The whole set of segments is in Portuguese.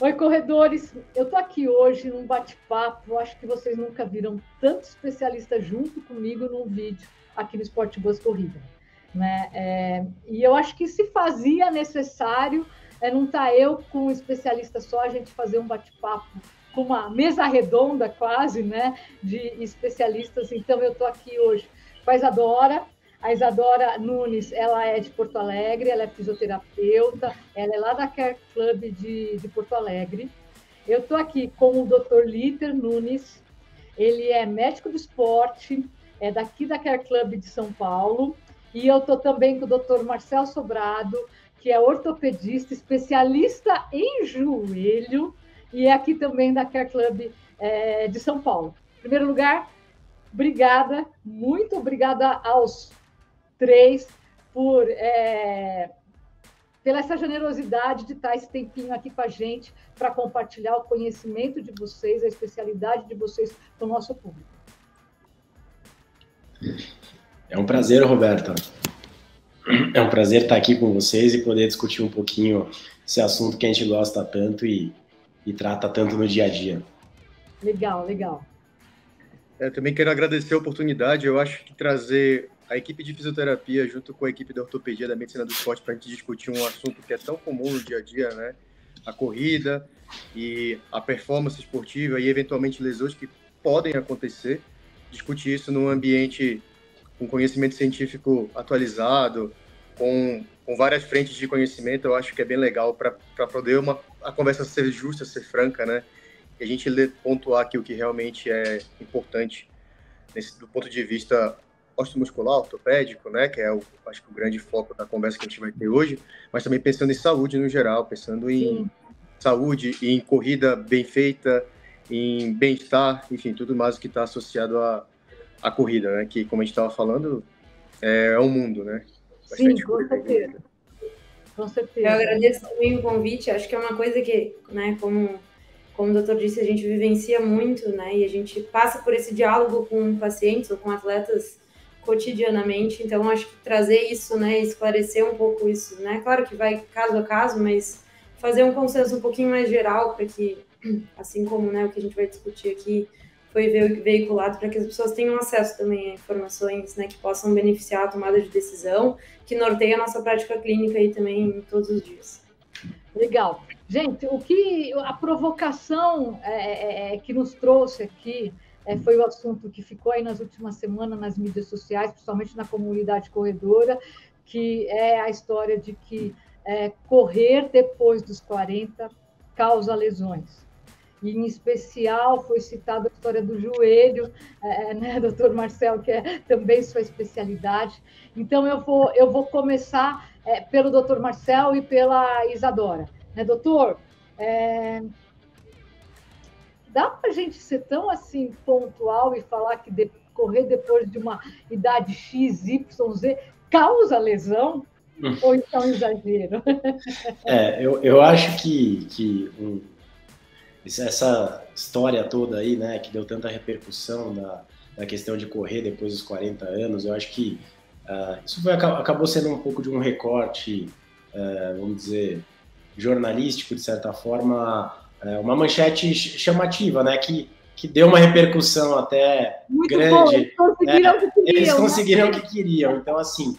Oi, corredores. Eu estou aqui hoje num bate-papo. Eu acho que vocês nunca viram tanto especialista junto comigo num vídeo aqui no Sport Bus Corrida, né? E eu acho que se fazia necessário não estar eu com um especialista só, a gente fazer um bate-papo com uma mesa redonda quase, né, de especialistas. Então eu estou aqui hoje com a Isadora. A Isadora Nunes, ela é de Porto Alegre, ela é fisioterapeuta, ela é lá da Care Club de Porto Alegre. Eu estou aqui com o Dr. Líter Nunes, ele é médico do esporte, é daqui da Care Club de São Paulo, e eu estou também com o Dr. Marcel Sobrado, que é ortopedista, especialista em joelho, e é aqui também da Care Club de São Paulo. Em primeiro lugar, obrigada, muito obrigada aos três pela essa generosidade de estar esse tempinho aqui com a gente para compartilhar o conhecimento de vocês, a especialidade de vocês com o nosso público. É um prazer, Roberta. É um prazer estar aqui com vocês e poder discutir um pouquinho esse assunto que a gente gosta tanto e trata tanto no dia a dia. Legal, legal. Eu também quero agradecer a oportunidade. Eu acho que trazer a equipe de fisioterapia junto com a equipe da ortopedia da medicina do esporte para a gente discutir um assunto que é tão comum no dia a dia, né? A corrida e a performance esportiva e eventualmente lesões que podem acontecer. Discutir isso num ambiente com conhecimento científico atualizado, com várias frentes de conhecimento, eu acho que é bem legal para poder a conversa ser justa, ser franca, né? E a gente pontuar aqui o que realmente é importante do ponto de vista osteomuscular, ortopédico, né, que é acho que o grande foco da conversa que a gente vai ter hoje, mas também pensando em saúde no geral, pensando em saúde, em corrida bem feita, em bem-estar, enfim, tudo mais que está associado à corrida, né, que, como a gente estava falando, é um mundo, né? Sim, com certeza. Com certeza. Eu agradeço também o convite, acho que é uma coisa que, né, como o doutor disse, a gente vivencia muito, né, e a gente passa por esse diálogo com pacientes ou com atletas cotidianamente, então acho que trazer isso, né, esclarecer um pouco isso, né, claro que vai caso a caso, mas fazer um consenso um pouquinho mais geral para que, assim como, né, o que a gente vai discutir aqui foi veiculado para que as pessoas tenham acesso também a informações, né, que possam beneficiar a tomada de decisão, que norteia a nossa prática clínica aí também todos os dias. Legal. Gente, a provocação que nos trouxe aqui foi o assunto que ficou aí nas últimas semanas nas mídias sociais, principalmente na comunidade corredora, que é a história de que correr depois dos 40 causa lesões. E, em especial, foi citada a história do joelho, né, doutor Marcel, que é também sua especialidade. Então, eu vou começar pelo doutor Marcel e pela Isadora. Né, doutor, dá para a gente ser tão assim pontual e falar que correr depois de uma idade X, Y, Z causa lesão? Ou então exagero? Eu acho que essa história toda aí, né, que deu tanta repercussão da questão de correr depois dos 40 anos, eu acho que isso acabou sendo um pouco de um recorte, vamos dizer, jornalístico, de certa forma, uma manchete chamativa, né, que deu uma repercussão até muito grande. Eles conseguiram o que queriam. Então, assim,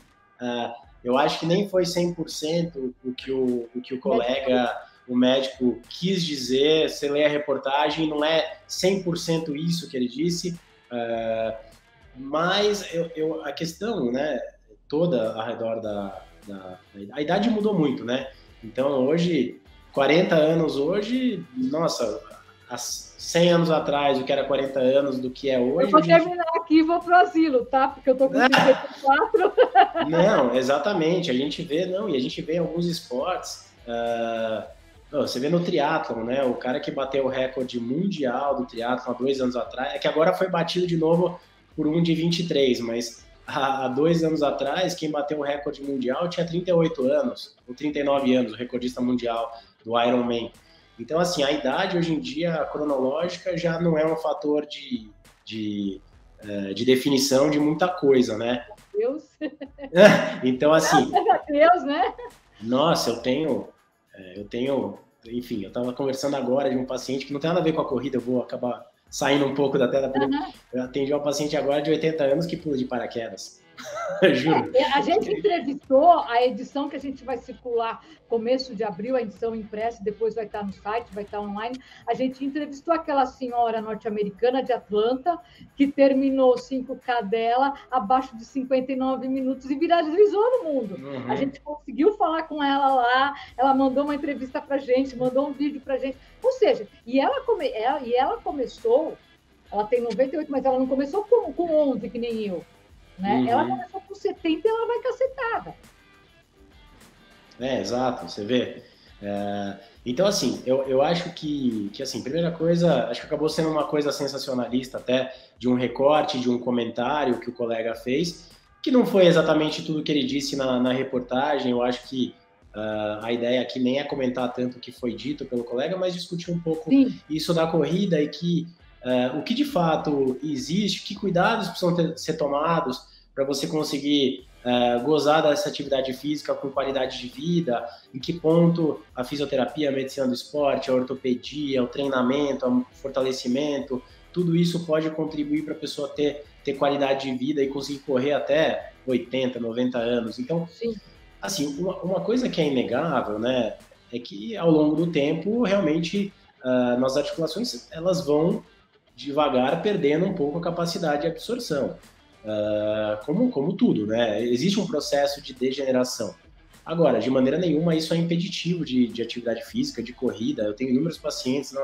eu acho que nem foi 100% o que o colega, o médico, quis dizer. Você lê a reportagem, não é 100% isso que ele disse, mas a questão, né, toda ao redor a idade mudou muito, né? Então, hoje, 40 anos hoje, nossa, há 100 anos atrás, o que era 40 anos, do que é hoje... Eu vou terminar aqui e vou pro asilo, tá? Porque eu tô com 54. Não, exatamente. A gente vê em alguns esportes... você vê no triatlon, né? O cara que bateu o recorde mundial do triatlon há 2 anos atrás, é que agora foi batido de novo por um de 23, mas... Há 2 anos atrás, quem bateu o recorde mundial tinha 38 anos, ou 39 anos, o recordista mundial do Ironman. Então, assim, a idade hoje em dia, cronológica, já não é um fator de definição de muita coisa, né? Deus. Então, assim... Graças a Deus, né? Nossa, eu enfim, eu estava conversando agora de um paciente que não tem nada a ver com a corrida, eu vou acabar saindo um pouco da tela. Eu atendi uma paciente agora de 80 anos que pula de paraquedas. Juro. A gente entrevistou a edição que a gente vai circular começo de abril, a edição impressa, depois vai estar no site, vai estar online. A gente entrevistou aquela senhora norte-americana de Atlanta que terminou o 5K dela abaixo de 59 minutos e viralizou no mundo. Uhum. A gente conseguiu falar com ela lá, ela mandou uma entrevista para a gente, mandou um vídeo para a gente. Ou seja, ela começou, ela tem 98, mas ela não começou com 11, que nem eu. Né? Uhum. Ela começou com 70 e ela vai cacetada. Exato, você vê. Então, assim, eu acho que assim, primeira coisa, acho que acabou sendo uma coisa sensacionalista até, de um recorte, de um comentário que o colega fez, que não foi exatamente tudo que ele disse na reportagem. Eu acho que a ideia aqui nem é comentar tanto o que foi dito pelo colega, mas discutir um pouco isso da corrida e que o que de fato existe, que cuidados precisam ser tomados para você conseguir gozar dessa atividade física com qualidade de vida, em que ponto a fisioterapia, a medicina do esporte, a ortopedia, o treinamento, o fortalecimento, tudo isso pode contribuir para a pessoa ter qualidade de vida e conseguir correr até 80, 90 anos. Então, assim, uma coisa que é inegável, né, é que ao longo do tempo, realmente, nossas articulações, elas vão devagar perdendo um pouco a capacidade de absorção, como tudo, né? Existe um processo de degeneração. Agora, de maneira nenhuma, isso é impeditivo de atividade física, de corrida. Eu tenho inúmeros pacientes,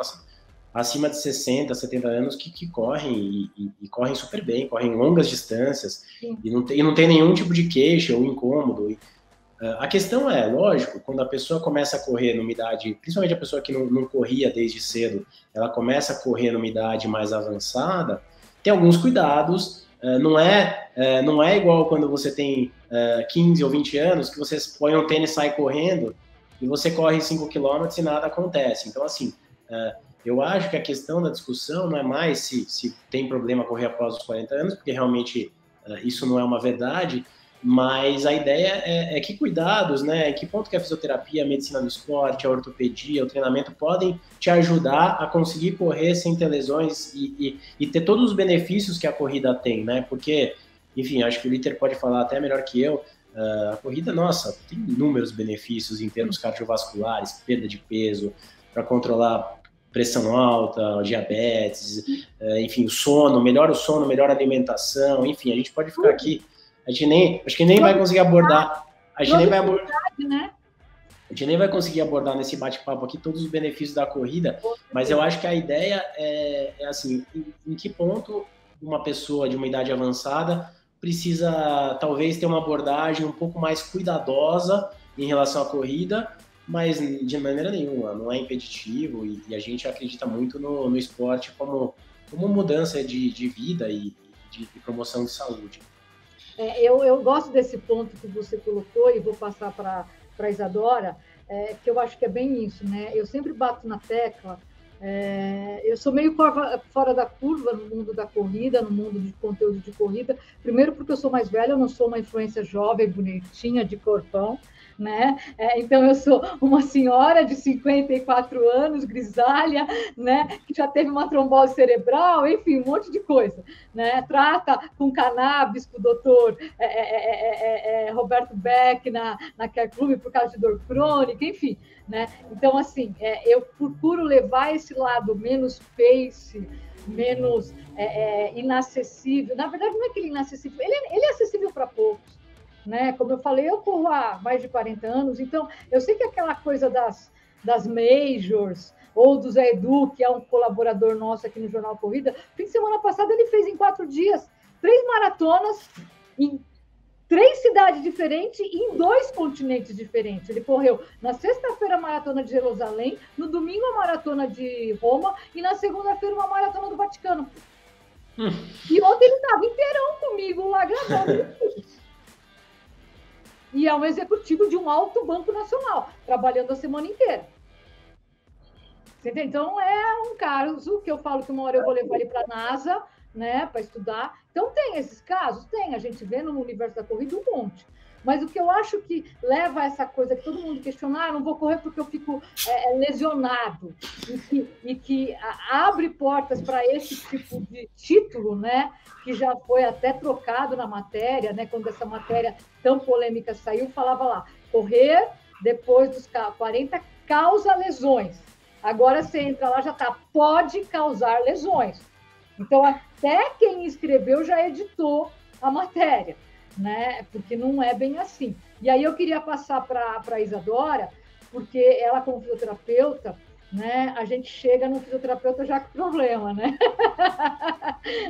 acima de 60, 70 anos que correm e correm super bem, correm longas distâncias e não tem nenhum tipo de queixa ou incômodo. A questão é, lógico, quando a pessoa começa a correr numa idade, principalmente a pessoa que não corria desde cedo, ela começa a correr numa idade mais avançada, tem alguns cuidados, não é igual quando você tem 15 ou 20 anos, que você põe um tênis e sai correndo, e você corre 5 km e nada acontece. Então, assim, eu acho que a questão da discussão não é mais se tem problema correr após os 40 anos, porque realmente isso não é uma verdade, mas a ideia é que cuidados, né, em que ponto que a fisioterapia, a medicina do esporte, a ortopedia, o treinamento podem te ajudar a conseguir correr sem ter lesões e ter todos os benefícios que a corrida tem, né, porque, enfim, acho que o Litter pode falar até melhor que eu, a corrida, nossa, tem inúmeros benefícios em termos cardiovasculares, perda de peso, para controlar pressão alta, diabetes, enfim, o sono, melhora a alimentação, enfim, a gente pode ficar aqui. Acho que nem vai conseguir abordar. A gente nem vai conseguir abordar nesse bate-papo aqui todos os benefícios da corrida, mas eu acho que a ideia é assim, em que ponto uma pessoa de uma idade avançada precisa talvez ter uma abordagem um pouco mais cuidadosa em relação à corrida, mas de maneira nenhuma, não é impeditivo e a gente acredita muito no esporte como mudança de vida e de promoção de saúde. Eu gosto desse ponto que você colocou e vou passar para a Isadora, que eu acho que é bem isso, né? Eu sempre bato na tecla, eu sou meio fora da curva no mundo da corrida, no mundo de conteúdo de corrida, primeiro porque eu sou mais velha, eu não sou uma influência jovem, bonitinha, de corpão, né? Então eu sou uma senhora de 54 anos, grisalha, né? Que já teve uma trombose cerebral, enfim, um monte de coisa, né? Trata com cannabis com o doutor Roberto Beck na Care Club por causa de dor crônica, enfim, né? Então, assim, eu procuro levar esse lado menos pace, menos inacessível. Na verdade, não é que ele é inacessível, ele é acessível para poucos. Né? Como eu falei, eu corro há mais de 40 anos, então eu sei que aquela coisa das majors ou do Zé Edu, que é um colaborador nosso aqui no Jornal Corrida, fim de semana passado ele fez em 4 dias 3 maratonas em 3 cidades diferentes e em 2 continentes diferentes. Ele correu na sexta-feira a maratona de Jerusalém, no domingo a maratona de Roma e na segunda-feira uma maratona do Vaticano. E ontem ele estava inteirão comigo lá gravando tudo. E é um executivo de um alto banco nacional, trabalhando a semana inteira. Então, é um caso que eu falo que uma hora eu vou levar ele para a NASA, né, para estudar, Então, tem esses casos? Tem, a gente vê no universo da corrida um monte. Mas o que eu acho que leva a essa coisa que todo mundo questiona, não vou correr porque eu fico lesionado, e que abre portas para esse tipo de título, né, que já foi até trocado na matéria, né, quando essa matéria tão polêmica saiu, falava lá, correr depois dos 40 causa lesões. Agora você entra lá, já está, pode causar lesões. Então, até quem escreveu já editou a matéria, né? Porque não é bem assim. E aí eu queria passar para a Isadora, porque ela, como fisioterapeuta, né, a gente chega no fisioterapeuta já com problema, né?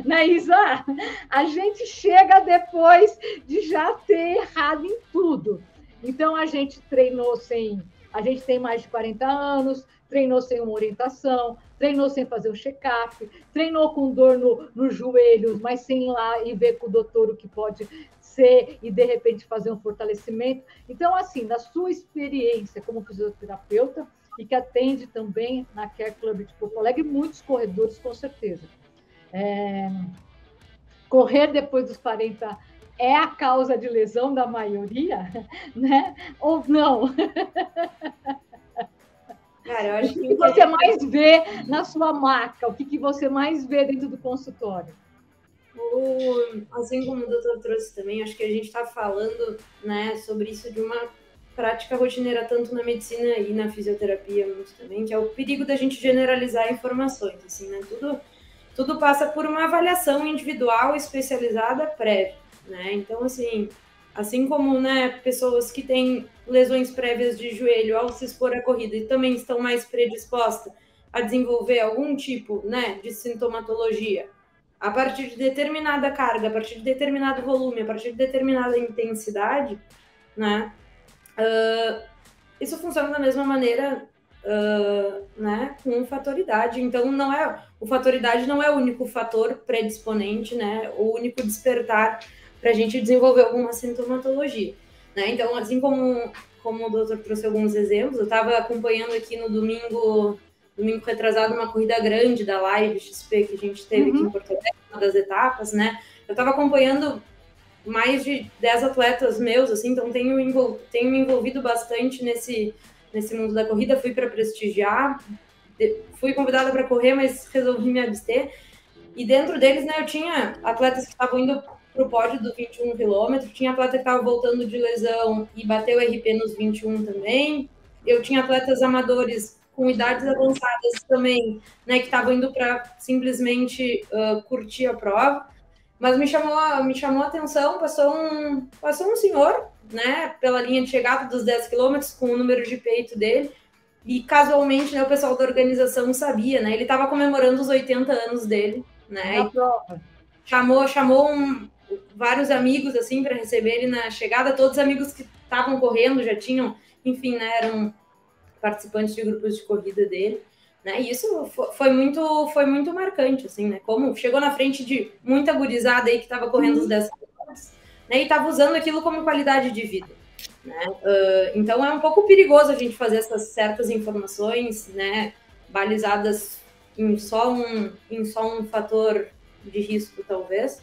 Né, Isa? A gente chega depois de já ter errado em tudo. Então, a gente treinou sem... A gente tem mais de 40 anos, treinou sem uma orientação, treinou sem fazer um check-up, treinou com dor nos joelhos, mas sem ir lá e ver com o doutor o que pode ser e, de repente, fazer um fortalecimento. Então, assim, na sua experiência como fisioterapeuta, e que atende também na Care Club de Porto Alegre, muitos corredores, com certeza. Correr depois dos 40 é a causa de lesão da maioria, né? Ou não? Cara, eu acho o que você mais vê na sua maca? O que você mais vê dentro do consultório? Assim como o doutor trouxe também, acho que a gente está falando, né, sobre isso de uma prática rotineira tanto na medicina e na fisioterapia muito também, que é o perigo da gente generalizar informações, assim, né? Tudo passa por uma avaliação individual especializada prévia, né? Então, assim como, né, pessoas que têm lesões prévias de joelho ao se expor à corrida e também estão mais predispostas a desenvolver algum tipo, né, de sintomatologia a partir de determinada carga, a partir de determinado volume, a partir de determinada intensidade, né? Isso funciona da mesma maneira, né, com fator idade. Então, o fator idade não é o único fator predisponente, né, o único despertar para a gente desenvolver alguma sintomatologia, né? Então, assim como o doutor trouxe alguns exemplos, eu estava acompanhando aqui no domingo retrasado, uma corrida grande da Live XP que a gente teve aqui em Porto Alegre, uma das etapas, né? Eu estava acompanhando mais de 10 atletas meus, assim, então tenho me envolvido bastante nesse mundo da corrida, fui para prestigiar, fui convidada para correr, mas resolvi me abster, e dentro deles, né, eu tinha atletas que estavam indo para o pódio do 21 km, tinha atleta que estava voltando de lesão e bateu o RP nos 21 também, eu tinha atletas amadores com idades avançadas também, né, que estavam indo para simplesmente curtir a prova. Mas me chamou a atenção, passou um senhor, né, pela linha de chegada dos 10 quilômetros com o número de peito dele, e casualmente, né, o pessoal da organização sabia, né, ele estava comemorando os 80 anos dele, né, e chamou vários amigos, assim, para receber ele na chegada, todos os amigos que estavam correndo já tinham, enfim, né, eram participantes de grupos de corrida dele, né? E isso foi muito marcante, assim, né? Como chegou na frente de muita gurizada aí que estava correndo os 10 quilômetros, né? E estava usando aquilo como qualidade de vida, né? Então é um pouco perigoso a gente fazer essas certas informações, né? Balizadas em só um fator de risco, talvez.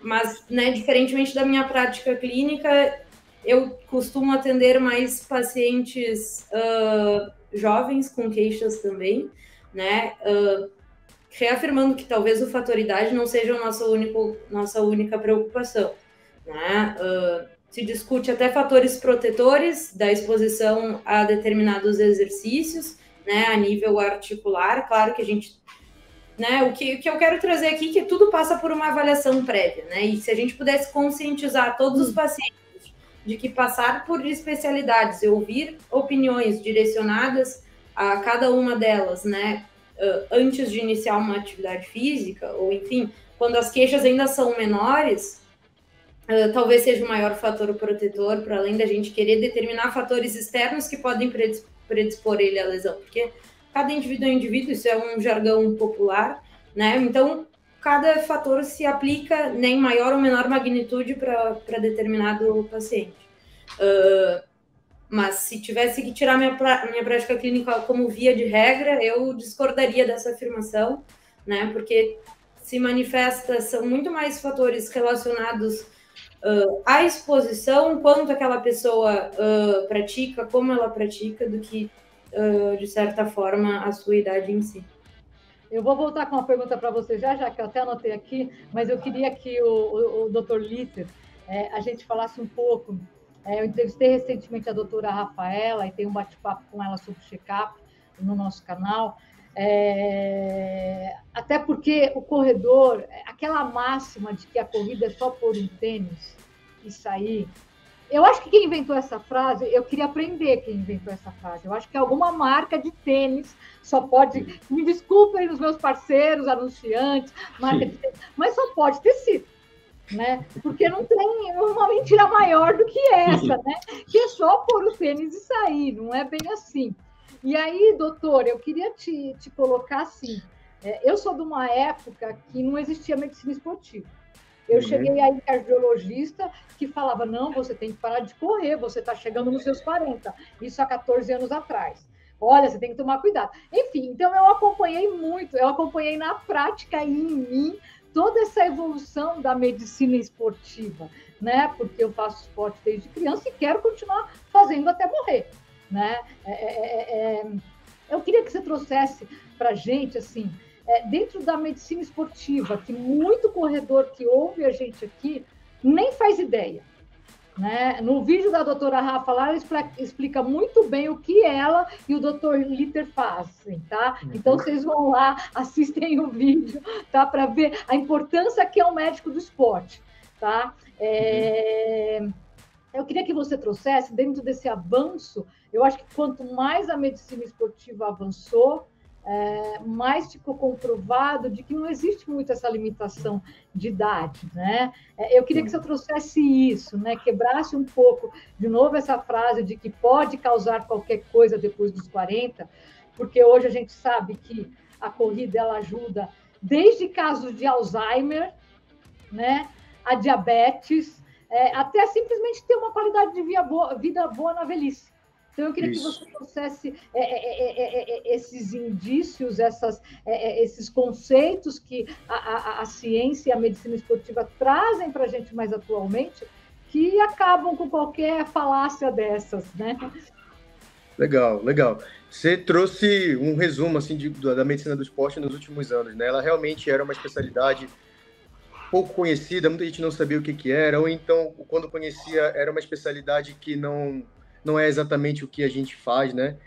Mas, né? Diferentemente da minha prática clínica, eu costumo atender mais pacientes jovens com queixas também, né? Reafirmando que talvez o fator idade não seja a nossa única preocupação, né? Se discute até fatores protetores da exposição a determinados exercícios, né? A nível articular, claro que a gente, né? O que eu quero trazer aqui é que tudo passa por uma avaliação prévia, né? E se a gente pudesse conscientizar todos os pacientes de que passar por especialidades e ouvir opiniões direcionadas a cada uma delas, né, antes de iniciar uma atividade física, ou enfim, quando as queixas ainda são menores, talvez seja o maior fator protetor, para além da gente querer determinar fatores externos que podem predispor ele à lesão, porque cada indivíduo é um indivíduo, isso é um jargão popular, né, então cada fator se aplica, né, em maior ou menor magnitude para determinado paciente. Mas se tivesse que tirar minha prática clínica como via de regra, eu discordaria dessa afirmação, né, porque se manifesta, são muito mais fatores relacionados à exposição, quanto aquela pessoa pratica, como ela pratica, do que, de certa forma, a sua idade em si. Eu vou voltar com uma pergunta para você já, que eu até anotei aqui, mas eu queria que o Dr. Litter, a gente falasse um pouco. Eu entrevistei recentemente a doutora Rafaela e tenho um bate-papo com ela sobre check-up no nosso canal. Até porque o corredor, aquela máxima de que a corrida é só pôr um tênis e sair. Eu acho que quem inventou essa frase, eu queria aprender quem inventou essa frase. Eu acho que alguma marca de tênis só pode, me desculpem os meus parceiros, anunciantes, marca de tênis, mas só pode ter sido, né? Porque não tem uma mentira maior do que essa, né? Que é só pôr o tênis e sair, não é bem assim. E aí, doutor, eu queria te colocar assim, eu sou de uma época que não existia medicina esportiva. Eu cheguei aí cardiologista que falava, não, você tem que parar de correr, você está chegando nos seus 40. Isso há 14 anos atrás. Olha, você tem que tomar cuidado. Enfim, então eu acompanhei muito, eu acompanhei na prática aí em mim toda essa evolução da medicina esportiva, né? Porque eu faço esporte desde criança e quero continuar fazendo até morrer, né? Eu queria que você trouxesse para a gente, assim, dentro da medicina esportiva, que muito corredor que ouve a gente aqui nem faz ideia, né? No vídeo da doutora Rafa lá, ela explica muito bem o que ela e o doutor Litter fazem, tá? Então, vocês vão lá, assistem o vídeo, tá? Para ver a importância que é um médico do esporte, tá? Eu queria que você trouxesse, dentro desse avanço, eu acho que quanto mais a medicina esportiva avançou, mais ficou comprovado de que não existe muito essa limitação de idade, né? Eu queria que você trouxesse isso, né? Quebrasse um pouco, de novo, essa frase de que pode causar qualquer coisa depois dos 40, porque hoje a gente sabe que a corrida ela ajuda desde casos de Alzheimer, né? A diabetes, até simplesmente ter uma qualidade de vida boa na velhice. Então, eu queria que você trouxesse esses indícios, esses conceitos que a ciência e a medicina esportiva trazem para a gente mais atualmente, que acabam com qualquer falácia dessas, né? Legal, legal. Você trouxe um resumo assim, da medicina do esporte nos últimos anos, né? Ela realmente era uma especialidade pouco conhecida, muita gente não sabia o que era, ou então, quando conhecia, era uma especialidade que não é exatamente o que a gente faz, né?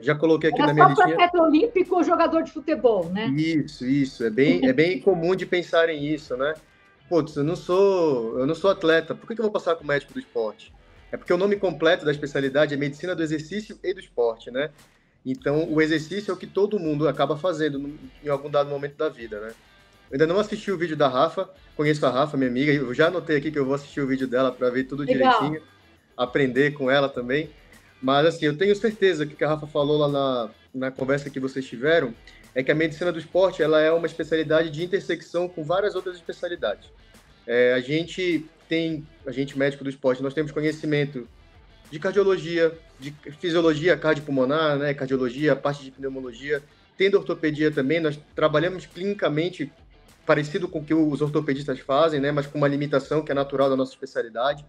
Já coloquei aqui na minha listinha... Era só atleta olímpico ou jogador de futebol, né? Isso. É bem comum de pensarem isso, né? Putz, eu não sou atleta, por que eu vou passar com médico do esporte? É porque o nome completo da especialidade é Medicina do Exercício e do Esporte, né? Então, o exercício é o que todo mundo acaba fazendo em algum dado momento da vida, né? Eu ainda não assisti o vídeo da Rafa, conheço a Rafa, minha amiga, eu já anotei aqui que eu vou assistir o vídeo dela para ver tudo direitinho. Aprender com ela também, mas assim, eu tenho certeza que o que a Rafa falou lá na conversa que vocês tiveram é que a medicina do esporte ela é uma especialidade de intersecção com várias outras especialidades. A gente médico do esporte, nós temos conhecimento de cardiologia, de fisiologia cardiopulmonar, né, cardiologia, parte de pneumologia, tendo ortopedia também, nós trabalhamos clinicamente parecido com o que os ortopedistas fazem, né, mas com uma limitação que é natural da nossa especialidade.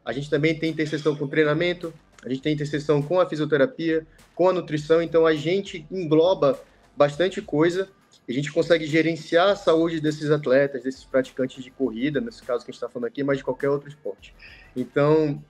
A gente também tem interseção com treinamento, a gente tem interseção com a fisioterapia, com a nutrição, então a gente engloba bastante coisa e a gente consegue gerenciar a saúde desses atletas, desses praticantes de corrida, nesse caso que a gente está falando aqui, mas de qualquer outro esporte. Então,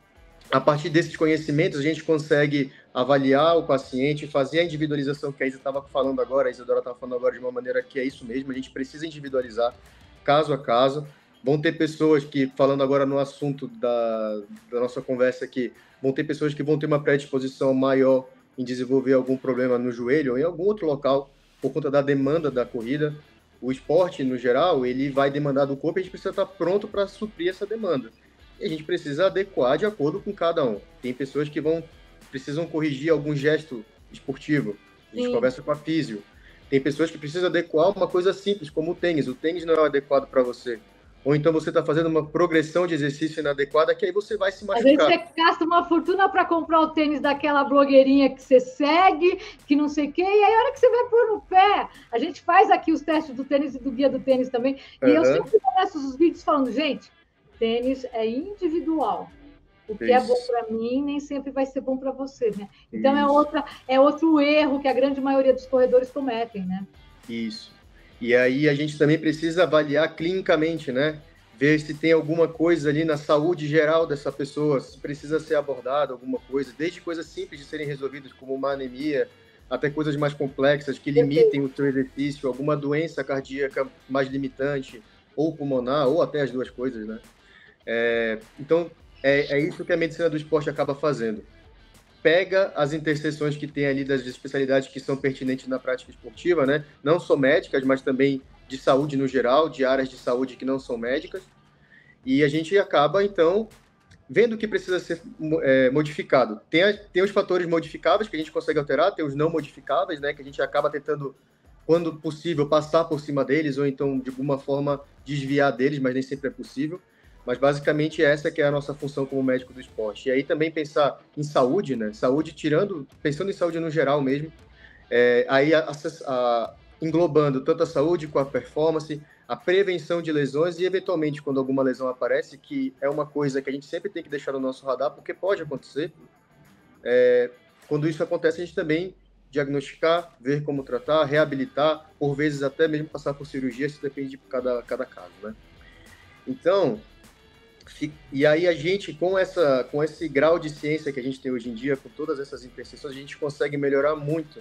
a partir desses conhecimentos, a gente consegue avaliar o paciente, fazer a individualização que a Isa estava falando agora, a Isadora estava falando agora de uma maneira que é isso mesmo, a gente precisa individualizar caso a caso. Vão ter pessoas que, falando agora no assunto da nossa conversa aqui, vão ter pessoas que vão ter uma predisposição maior em desenvolver algum problema no joelho ou em algum outro local por conta da demanda da corrida. O esporte, no geral, ele vai demandar do corpo e a gente precisa estar pronto para suprir essa demanda. E a gente precisa adequar de acordo com cada um. Tem pessoas que precisam corrigir algum gesto esportivo. A gente conversa com a físio. Tem pessoas que precisam adequar uma coisa simples, como o tênis. O tênis não é adequado para você. ou então você está fazendo uma progressão de exercício inadequada, que aí você vai se Às vezes machucar. você gasta uma fortuna para comprar o tênis daquela blogueirinha que você segue, que não sei o quê, e aí a hora que você vai pôr no pé, a gente faz aqui os testes do tênis e do guia do tênis também, e eu sempre começo os vídeos falando, gente, tênis é individual. O que é bom para mim nem sempre vai ser bom para você, né? Então é outro erro que a grande maioria dos corredores cometem, né? Isso. E aí a gente também precisa avaliar clinicamente, né? Ver se tem alguma coisa ali na saúde geral dessa pessoa, se precisa ser abordada alguma coisa, desde coisas simples de serem resolvidas, como uma anemia, até coisas mais complexas que limitem o seu exercício, alguma doença cardíaca mais limitante, ou pulmonar, ou até as duas coisas, né? Então, é isso que a medicina do esporte acaba fazendo. Pega as interseções que tem ali das especialidades que são pertinentes na prática esportiva, né? Não só médicas, mas também de saúde no geral, de áreas de saúde que não são médicas, e a gente acaba, então, vendo o que precisa ser modificado. Tem os fatores modificáveis que a gente consegue alterar, tem os não modificáveis, né? Que a gente acaba tentando, quando possível, passar por cima deles, ou então, de alguma forma, desviar deles, mas nem sempre é possível. Mas, basicamente, essa que é a nossa função como médico do esporte. E aí também pensar em saúde, né? Saúde pensando em saúde no geral mesmo, aí englobando tanto a saúde com a performance, a prevenção de lesões e, eventualmente, quando alguma lesão aparece, que é uma coisa que a gente sempre tem que deixar no nosso radar, porque pode acontecer. Quando isso acontece, a gente também diagnosticar, ver como tratar, reabilitar, por vezes até mesmo passar por cirurgia, isso depende de cada caso, né? Então... E aí a gente, com esse grau de ciência que a gente tem hoje em dia, com todas essas interseções, a gente consegue melhorar muito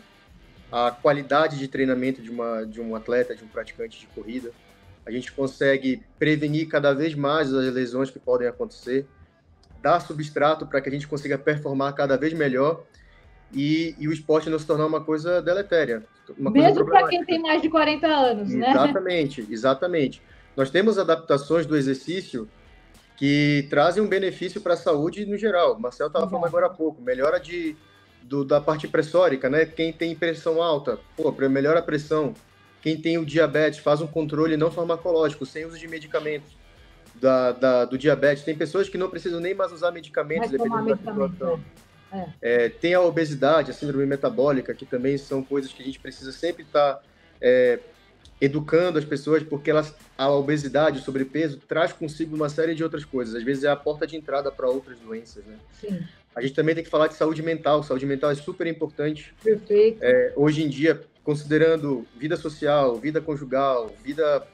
a qualidade de treinamento de um atleta, de um praticante de corrida. A gente consegue prevenir cada vez mais as lesões que podem acontecer, dar substrato para que a gente consiga performar cada vez melhor e o esporte não se tornar uma coisa deletéria. Mesmo para quem tem mais de 40 anos, né? Exatamente. Nós temos adaptações do exercício que trazem um benefício para a saúde no geral. O Marcel estava falando agora há pouco, melhora da parte pressórica, né? Quem tem pressão alta, melhora a pressão. Quem tem o diabetes, faz um controle não farmacológico, sem uso de medicamentos do diabetes. Tem pessoas que não precisam nem mais usar medicamentos, dependendo da situação. Tem a obesidade, a síndrome metabólica, que também são coisas que a gente precisa sempre estar educando as pessoas, porque a obesidade, o sobrepeso, traz consigo uma série de outras coisas. Às vezes é a porta de entrada para outras doenças, né? Sim. A gente também tem que falar de saúde mental. Saúde mental é super importante. Perfeito. Hoje em dia, considerando vida social, vida conjugal, vida,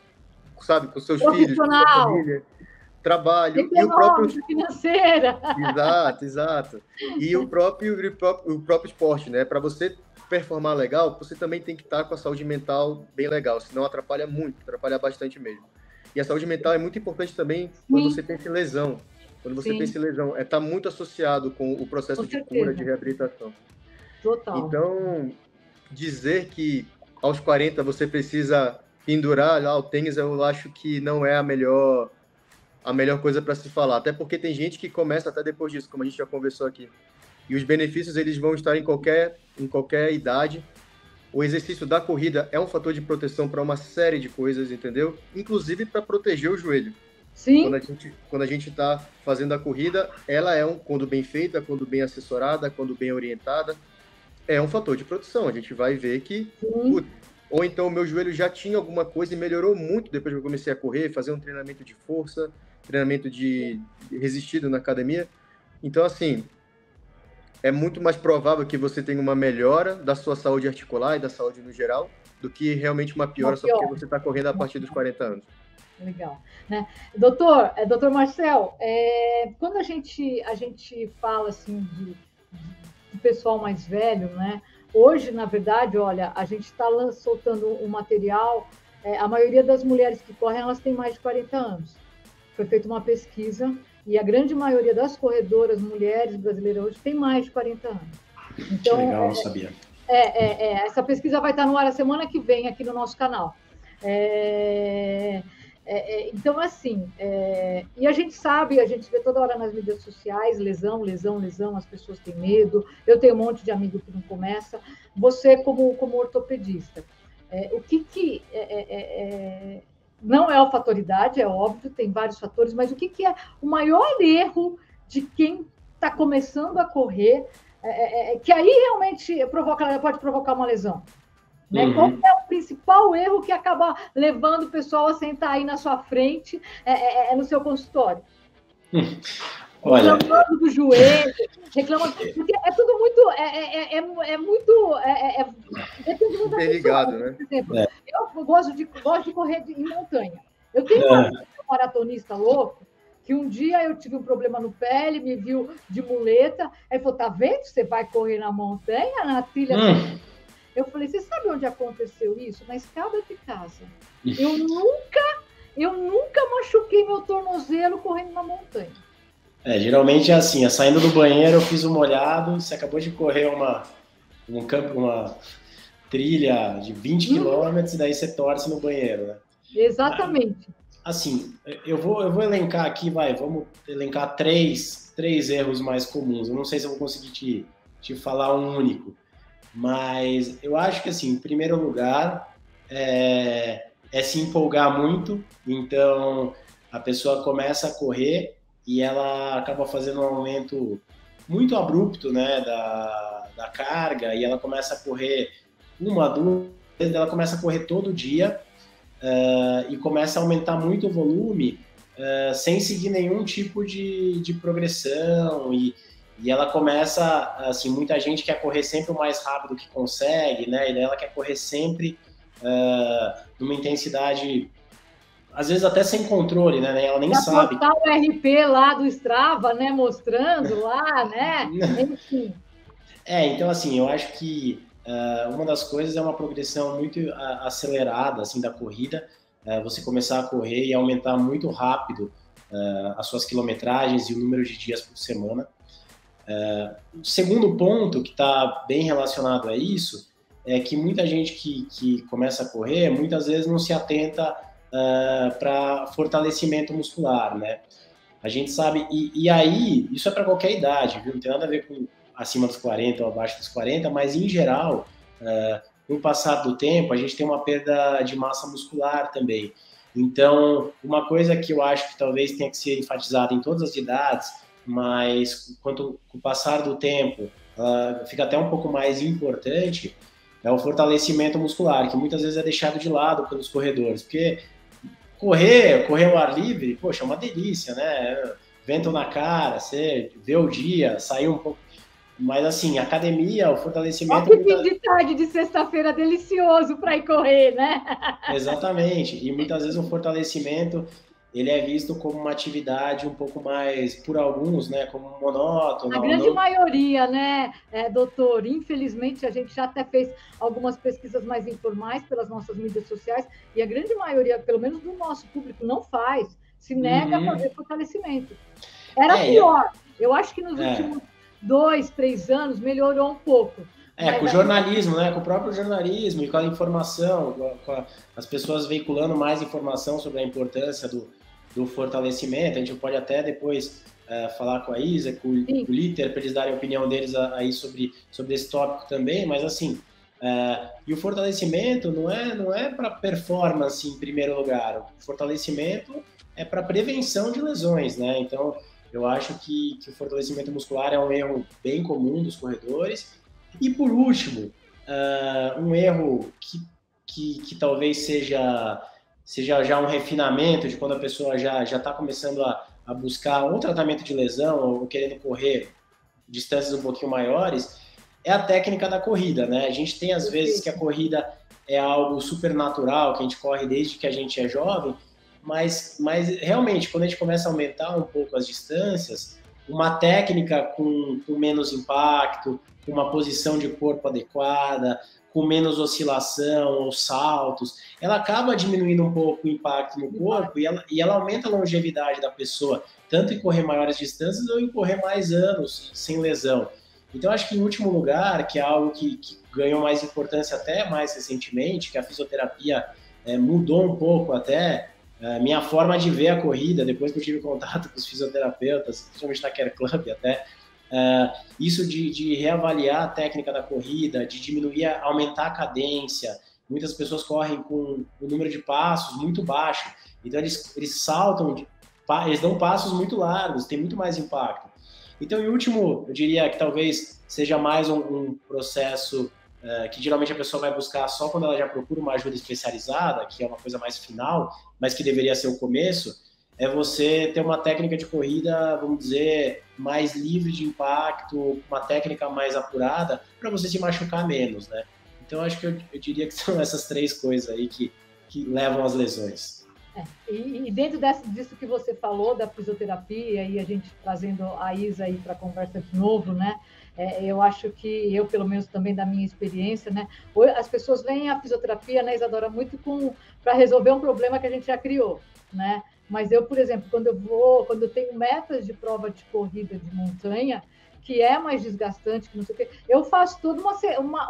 sabe, com seus filhos, com sua família, trabalho e o próprio financeira. Exato. E o próprio esporte, né? Para você performar legal, você também tem que estar com a saúde mental bem legal, senão atrapalha bastante mesmo. E a saúde mental é muito importante também quando você pensa em lesão. Quando você pensa em lesão, está muito associado com o processo de cura, de reabilitação. Total. Então, dizer que aos 40 você precisa pendurar lá o tênis, eu acho que não é a melhor coisa para se falar. Até porque tem gente que começa até depois disso, como a gente já conversou aqui. E os benefícios eles vão estar em qualquer idade. O exercício da corrida é um fator de proteção para uma série de coisas, entendeu? Inclusive para proteger o joelho. Sim. Quando a gente está fazendo a corrida, ela quando bem feita, quando bem assessorada, quando bem orientada, é um fator de proteção. A gente vai ver que... ou então o meu joelho já tinha alguma coisa e melhorou muito depois que eu comecei a correr, fazer um treinamento de força, treinamento de resistido na academia. Então, assim... é muito mais provável que você tenha uma melhora da sua saúde articular e da saúde no geral do que realmente uma piora só porque você está correndo a partir dos 40 anos. Legal. Né? Doutor Marcel, quando a gente fala assim do pessoal mais velho, né? Hoje, na verdade, olha, a gente está soltando um material, a maioria das mulheres que correm, elas têm mais de 40 anos. Foi feita uma pesquisa e a grande maioria das corredoras mulheres brasileiras hoje tem mais de 40 anos. Então, que legal, não sabia. Essa pesquisa vai estar no ar a semana que vem aqui no nosso canal. Então, assim, e a gente sabe, a gente vê toda hora nas mídias sociais, lesão, as pessoas têm medo, eu tenho um monte de amigo que não começa. Você, como ortopedista, o que não é a fatalidade, é óbvio, tem vários fatores, mas o que é o maior erro de quem está começando a correr, que aí realmente pode provocar uma lesão? Né? Qual é o principal erro que acaba levando o pessoal a sentar aí na sua frente, no seu consultório? Olha, reclamando do joelho, reclamando, porque é tudo muito, depende muito da pessoa. Né? Por exemplo, eu gosto de correr em montanha. Eu tenho um maratonista louco, que um dia eu tive um problema no pé, ele me viu de muleta, aí falou, tá vendo? Você vai correr na montanha, na trilha... Eu falei, você sabe onde aconteceu isso? Na escada de casa. Eu nunca machuquei meu tornozelo correndo na montanha. Geralmente é assim, saindo do banheiro eu fiz um molhado, você acabou de correr uma trilha de 20 quilômetros e daí você torce no banheiro, né? Exatamente. Assim, eu vou elencar aqui, vamos elencar três erros mais comuns. Eu não sei se eu vou conseguir te falar um único, mas eu acho que, assim, em primeiro lugar, é se empolgar muito. Então, a pessoa começa a correr e ela acaba fazendo um aumento muito abrupto, né, da carga, e ela começa a correr duas vezes, ela começa a correr todo dia, e começa a aumentar muito o volume, sem seguir nenhum tipo de progressão, e ela começa, assim, muita gente quer correr sempre o mais rápido que consegue, né, e ela quer correr sempre numa intensidade, às vezes até sem controle, né, ela nem sabe. Botar o RP lá do Strava, né, mostrando lá, né, enfim. Então, assim, eu acho que uma das coisas é uma progressão muito acelerada, assim, da corrida, você começar a correr e aumentar muito rápido as suas quilometragens e o número de dias por semana. O segundo ponto, que está bem relacionado a isso, é que muita gente que começa a correr, muitas vezes não se atenta para fortalecimento muscular, né? A gente sabe, e aí, isso é para qualquer idade, viu? Não tem nada a ver com acima dos 40 ou abaixo dos 40, mas em geral, com o passar do tempo, a gente tem uma perda de massa muscular também. Então, uma coisa que eu acho que talvez tenha que ser enfatizada em todas as idades, mas com o passar do tempo, fica até um pouco mais importante, é o fortalecimento muscular, que muitas vezes é deixado de lado pelos corredores, porque correr ao ar livre, poxa, é uma delícia, né? Vento na cara, você vê o dia, sair um pouco. Mas, assim, academia, o fortalecimento... Olha que fim de tarde de sexta-feira delicioso para ir correr, né? Exatamente. E muitas vezes o fortalecimento, ele é visto como uma atividade um pouco mais, por alguns, né, como monótona. A grande maioria, né, doutor? Infelizmente, a gente já até fez algumas pesquisas mais informais pelas nossas mídias sociais, e a grande maioria, pelo menos do nosso público, não faz, se nega a fazer fortalecimento. Era pior. Eu acho que nos últimos 2, 3 anos melhorou um pouco. Com o jornalismo, né? Com o próprio jornalismo e com a informação, com as pessoas veiculando mais informação sobre a importância do fortalecimento. A gente pode até depois falar com a Isa, com o Litter, para eles darem a opinião deles aí sobre esse tópico também, mas assim, e o fortalecimento não é para performance em primeiro lugar, o fortalecimento é para prevenção de lesões, né? Então, eu acho que o fortalecimento muscular é um erro bem comum dos corredores. E por último, um erro que talvez seja já um refinamento de quando a pessoa já está começando a buscar um tratamento de lesão ou querendo correr distâncias um pouquinho maiores, é a técnica da corrida, né? A gente tem às vezes que a corrida é algo super natural, que a gente corre desde que a gente é jovem, mas realmente, quando a gente começa a aumentar um pouco as distâncias, uma técnica com menos impacto, com uma posição de corpo adequada, com menos oscilação ou saltos, ela acaba diminuindo um pouco o impacto no corpo e ela aumenta a longevidade da pessoa, tanto em correr maiores distâncias ou em correr mais anos sem lesão. Então, acho que em último lugar, que é algo que ganhou mais importância até mais recentemente, que a fisioterapia mudou um pouco até, minha forma de ver a corrida, depois que eu tive contato com os fisioterapeutas, principalmente na Care Club até, isso de reavaliar a técnica da corrida, de diminuir, aumentar a cadência, muitas pessoas correm com o número de passos muito baixo, então eles saltam, eles dão passos muito largos, tem muito mais impacto. Então, em último, eu diria que talvez seja mais um processo que geralmente a pessoa vai buscar só quando ela já procura uma ajuda especializada, que é uma coisa mais final, mas que deveria ser o começo, é você ter uma técnica de corrida, vamos dizer, mais livre de impacto, uma técnica mais apurada, para você se machucar menos, né? Então, acho que eu diria que são essas 3 coisas aí que levam às lesões. E dentro disso que você falou, da fisioterapia, e a gente trazendo a Isa aí para a conversa de novo, né? Eu acho que eu, pelo menos também da minha experiência, né? As pessoas veem a fisioterapia, né, Isadora, muito para resolver um problema que a gente já criou, né? Mas eu, por exemplo, quando eu tenho metas de prova de corrida de montanha, que é mais desgastante, que não sei o quê, eu faço todo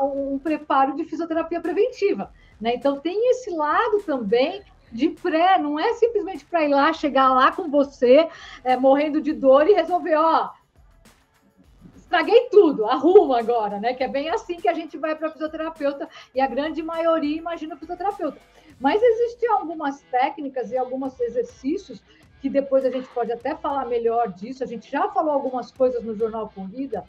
um preparo de fisioterapia preventiva, né? Então tem esse lado também de pré, não é simplesmente para ir lá, chegar lá com você, morrendo de dor e resolver, estraguei tudo, arruma agora, né? Que é bem assim que a gente vai para fisioterapeuta, e a grande maioria imagina fisioterapeuta. Mas existem algumas técnicas e alguns exercícios que depois a gente pode até falar melhor disso. A gente já falou algumas coisas no Jornal Corrida.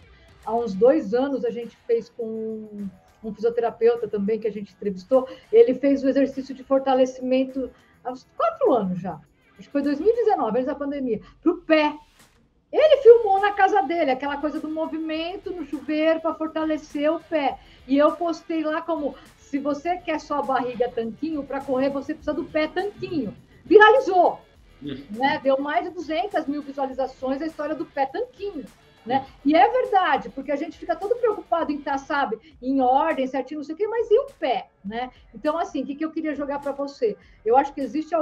Há uns 2 anos a gente fez com um fisioterapeuta também que a gente entrevistou. Ele fez o exercício de fortalecimento há uns 4 anos já. Acho que foi 2019, antes da pandemia, para o pé. Ele filmou na casa dele, aquela coisa do movimento no chuveiro para fortalecer o pé. E eu postei lá como, se você quer só a barriga tanquinho, para correr você precisa do pé tanquinho. Viralizou, né? Deu mais de 200 mil visualizações a história do pé tanquinho. Né? E é verdade, porque a gente fica todo preocupado em estar, sabe, em ordem, certinho, não sei o quê, mas e o pé, né? Então, assim, o que eu queria jogar para você? Eu acho que existe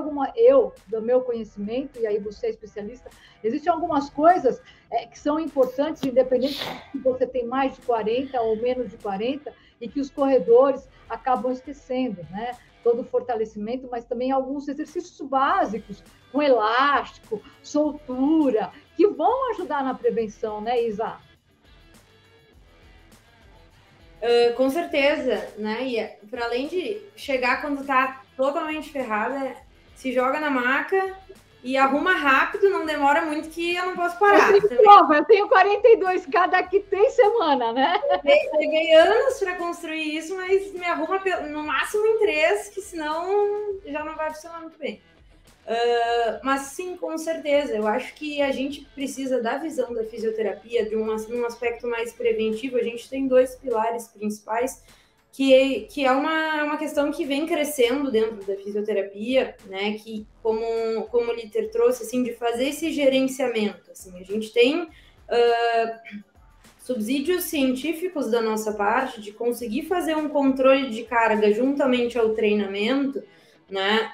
do meu conhecimento, e aí você é especialista, existem algumas coisas que são importantes, independente se você tem mais de 40 ou menos de 40, e que os corredores acabam esquecendo, né? Todo o fortalecimento, mas também alguns exercícios básicos, com elástico, soltura, que vão ajudar na prevenção, né, Isa? Com certeza, né? E para além de chegar quando tá totalmente ferrada, se joga na maca e arruma rápido, não demora muito que eu não posso parar. Eu tenho 42, cada que tem semana, né? Peguei anos para construir isso, mas me arruma no máximo em 3, que senão já não vai funcionar muito bem. Mas sim, com certeza, eu acho que a gente precisa da visão da fisioterapia de um aspecto mais preventivo. A gente tem 2 pilares principais, que é uma questão que vem crescendo dentro da fisioterapia, né? Que, como o Litter trouxe, assim, de fazer esse gerenciamento. Assim, a gente tem subsídios científicos da nossa parte de conseguir fazer um controle de carga juntamente ao treinamento, né?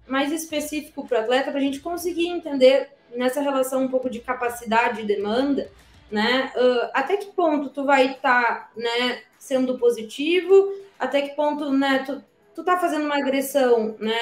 Mais específico para o atleta, para a gente conseguir entender nessa relação um pouco de capacidade e demanda, né? Até que ponto tu vai estar, né, sendo positivo, até que ponto, né, tu tá fazendo uma agressão, né,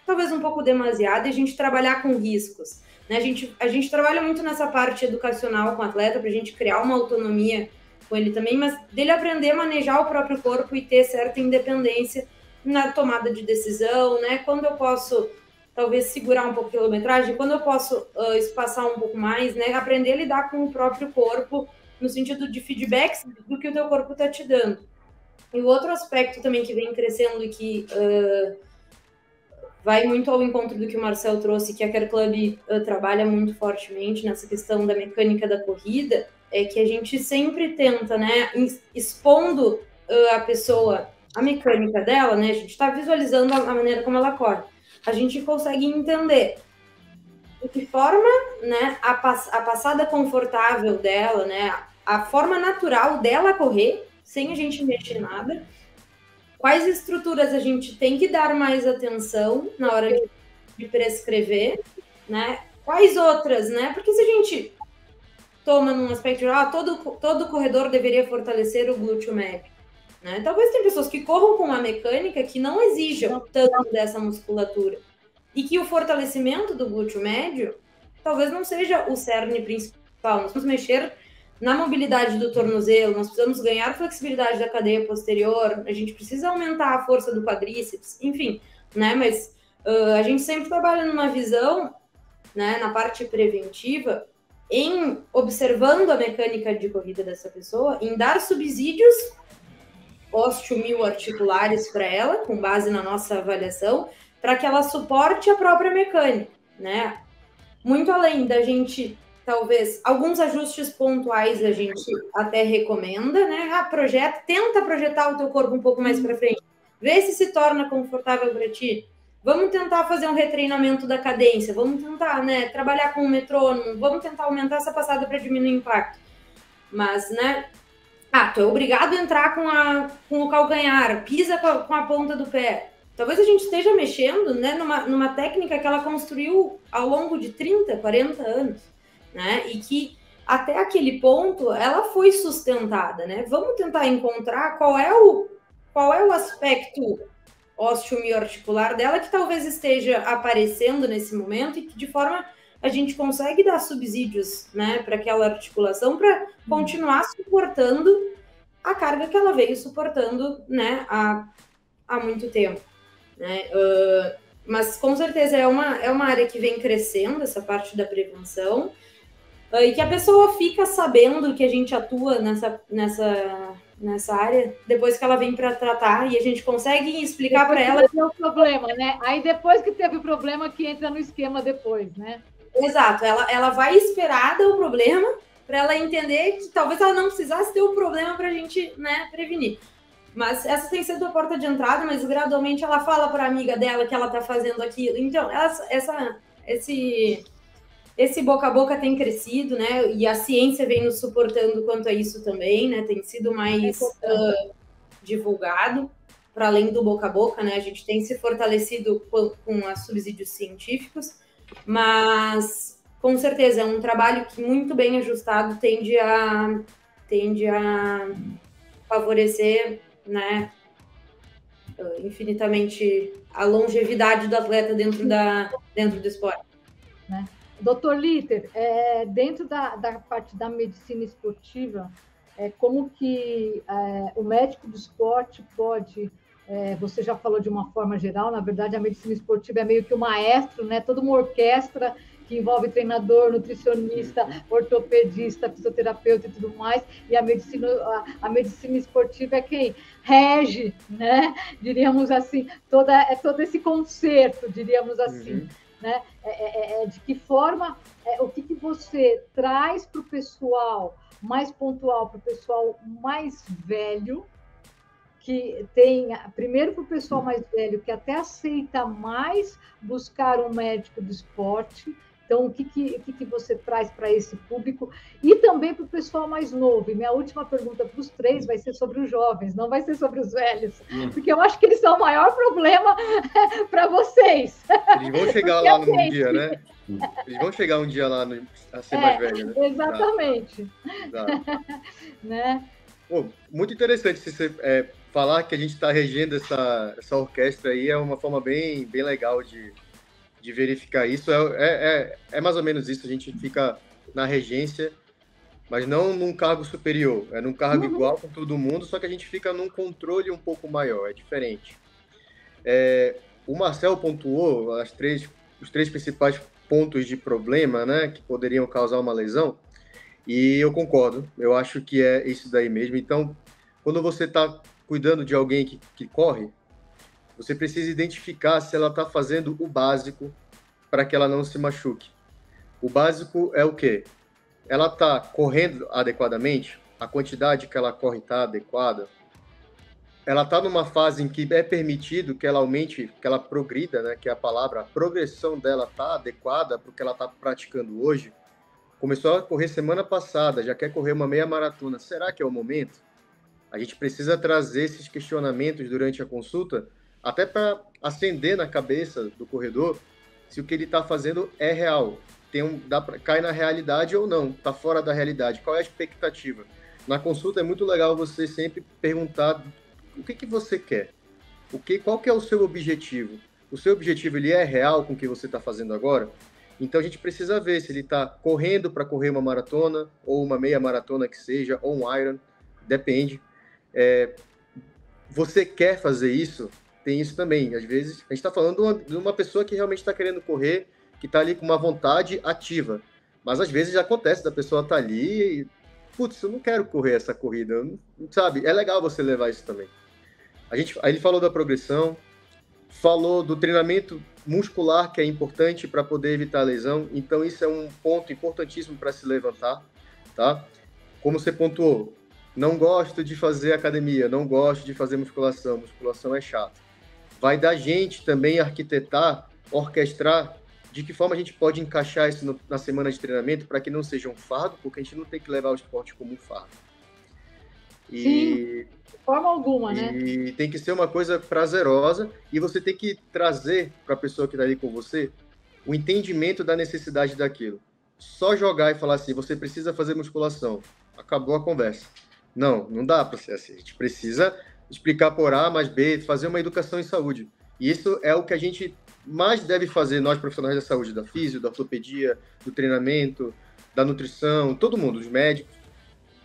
talvez um pouco demasiada, e a gente trabalhar com riscos, né? A gente trabalha muito nessa parte educacional com o atleta, para a gente criar uma autonomia com ele também, mas dele aprender a manejar o próprio corpo e ter certa independência na tomada de decisão, né? Quando eu posso, talvez, segurar um pouco a quilometragem, quando eu posso espaçar um pouco mais, né? Aprender a lidar com o próprio corpo, no sentido de feedbacks do que o teu corpo está te dando. E o outro aspecto também que vem crescendo e que vai muito ao encontro do que o Marcel trouxe, que a Care Club trabalha muito fortemente nessa questão da mecânica da corrida, é que a gente sempre tenta, né, expondo a pessoa, a mecânica dela, né, a gente está visualizando a maneira como ela corre. A gente consegue entender de que forma, né, a passada confortável dela, né, a forma natural dela correr, sem a gente mexer nada, quais estruturas a gente tem que dar mais atenção na hora de prescrever, né, quais outras, né, porque se a gente toma num aspecto geral, todo corredor deveria fortalecer o glúteo médio, né, talvez tem pessoas que corram com uma mecânica que não exijam tanto dessa musculatura, e que o fortalecimento do glúteo médio talvez não seja o cerne principal. Nós vamos mexer na mobilidade do tornozelo, nós precisamos ganhar flexibilidade da cadeia posterior, a gente precisa aumentar a força do quadríceps, enfim, né? Mas a gente sempre trabalha numa visão, né, na parte preventiva, em observando a mecânica de corrida dessa pessoa, em dar subsídios osteomioarticulares para ela, com base na nossa avaliação, para que ela suporte a própria mecânica, né? Muito além da gente, talvez, alguns ajustes pontuais a gente até recomenda, né? Tenta projetar o teu corpo um pouco mais para frente, vê se torna confortável para ti. Vamos tentar fazer um retreinamento da cadência, vamos tentar, né, trabalhar com o metrônomo, vamos tentar aumentar essa passada para diminuir o impacto. Mas, né, tu é obrigado a entrar com o calcanhar, pisa com a ponta do pé. Talvez a gente esteja mexendo, né, numa técnica que ela construiu ao longo de 30, 40 anos, né, e que até aquele ponto ela foi sustentada, né? Vamos tentar encontrar qual é o aspecto osteomioarticular dela que talvez esteja aparecendo nesse momento e que de forma a gente consegue dar subsídios, né, para aquela articulação para continuar suportando a carga que ela veio suportando, né, há muito tempo, né? Mas com certeza é uma área que vem crescendo, essa parte da prevenção, e que a pessoa fica sabendo que a gente atua nessa área, depois que ela vem para tratar, e a gente consegue explicar para ela o problema, né? Aí depois que teve o problema que entra no esquema depois, né? Exato, ela vai esperar dar o problema para ela entender que talvez ela não precisasse ter o problema para a gente, né, prevenir. Mas essa tem sido a porta de entrada, mas gradualmente ela fala para a amiga dela que ela está fazendo aquilo. Então, esse boca a boca tem crescido, né? E a ciência vem nos suportando quanto a isso também, né? Tem sido mais divulgado, para além do boca a boca, né? A gente tem se fortalecido com os subsídios científicos, mas com certeza é um trabalho que muito bem ajustado tende a favorecer, né, infinitamente a longevidade do atleta dentro do esporte. Né? Doutor Litter, dentro da parte da medicina esportiva, como que o médico do esporte pode... você já falou de uma forma geral, na verdade a medicina esportiva é meio que um maestro, né? Toda uma orquestra que envolve treinador, nutricionista, ortopedista, fisioterapeuta e tudo mais, e a medicina esportiva é quem rege, né? Diríamos assim, todo esse concerto, diríamos assim. Né? De que forma, o que você traz para o pessoal mais pontual, para o pessoal mais velho, que tem, primeiro para o pessoal mais velho, que até aceita mais buscar um médico do esporte. Então, o que você traz para esse público? E também para o pessoal mais novo. E minha última pergunta para os três vai ser sobre os jovens, não vai ser sobre os velhos. Porque eu acho que eles são o maior problema para vocês. Eles vão chegar lá num dia, né? Eles vão chegar um dia lá a ser mais velho, né? Exatamente. Né? Pô, muito interessante você falar que a gente está regendo essa orquestra aí, é uma forma bem legal de verificar isso. É mais ou menos isso, a gente fica na regência, mas não num cargo superior, é num cargo igual com todo mundo, só que a gente fica num controle um pouco maior, é diferente. O Marcel pontuou os três principais pontos de problema, né, que poderiam causar uma lesão, e eu concordo, eu acho que é isso daí mesmo. Então, quando você está cuidando de alguém que corre, você precisa identificar se ela está fazendo o básico para que ela não se machuque. O básico é o quê? Ela está correndo adequadamente? A quantidade que ela corre está adequada? Ela está numa fase em que é permitido que ela aumente, que ela progrida, né? Que é a palavra, a progressão dela está adequada para o que ela está praticando hoje? Começou a correr semana passada, já quer correr uma meia maratona. Será que é o momento? A gente precisa trazer esses questionamentos durante a consulta, até para acender na cabeça do corredor se o que ele está fazendo é real. Cai na realidade ou não, está fora da realidade. Qual é a expectativa? Na consulta é muito legal você sempre perguntar o que você quer. Qual que é o seu objetivo? O seu objetivo ele é real com o que você está fazendo agora? Então a gente precisa ver se ele está correndo para correr uma maratona, ou uma meia maratona que seja, ou um Iron, depende. Você quer fazer isso? Tem isso também. Às vezes, a gente está falando de uma pessoa que realmente está querendo correr, que está ali com uma vontade ativa. Mas às vezes já acontece da pessoa estar ali e, putz, eu não quero correr essa corrida, sabe? É legal você levar isso também. Aí ele falou da progressão, falou do treinamento muscular, que é importante para poder evitar a lesão. Então, isso é um ponto importantíssimo para se levantar, tá? Como você pontuou, não gosto de fazer academia, não gosto de fazer musculação é chato. Vai da gente também arquitetar, orquestrar, de que forma a gente pode encaixar isso na semana de treinamento para que não seja um fardo, porque a gente não tem que levar o esporte como um fardo. Sim, de forma alguma, né? E tem que ser uma coisa prazerosa e você tem que trazer para a pessoa que está ali com você o entendimento da necessidade daquilo. Só jogar e falar assim, você precisa fazer musculação. Acabou a conversa. Não dá para ser assim. A gente precisa explicar por A mais B, fazer uma educação em saúde. E isso é o que a gente mais deve fazer, nós profissionais da saúde, da físio, da ortopedia, do treinamento, da nutrição, todo mundo, os médicos.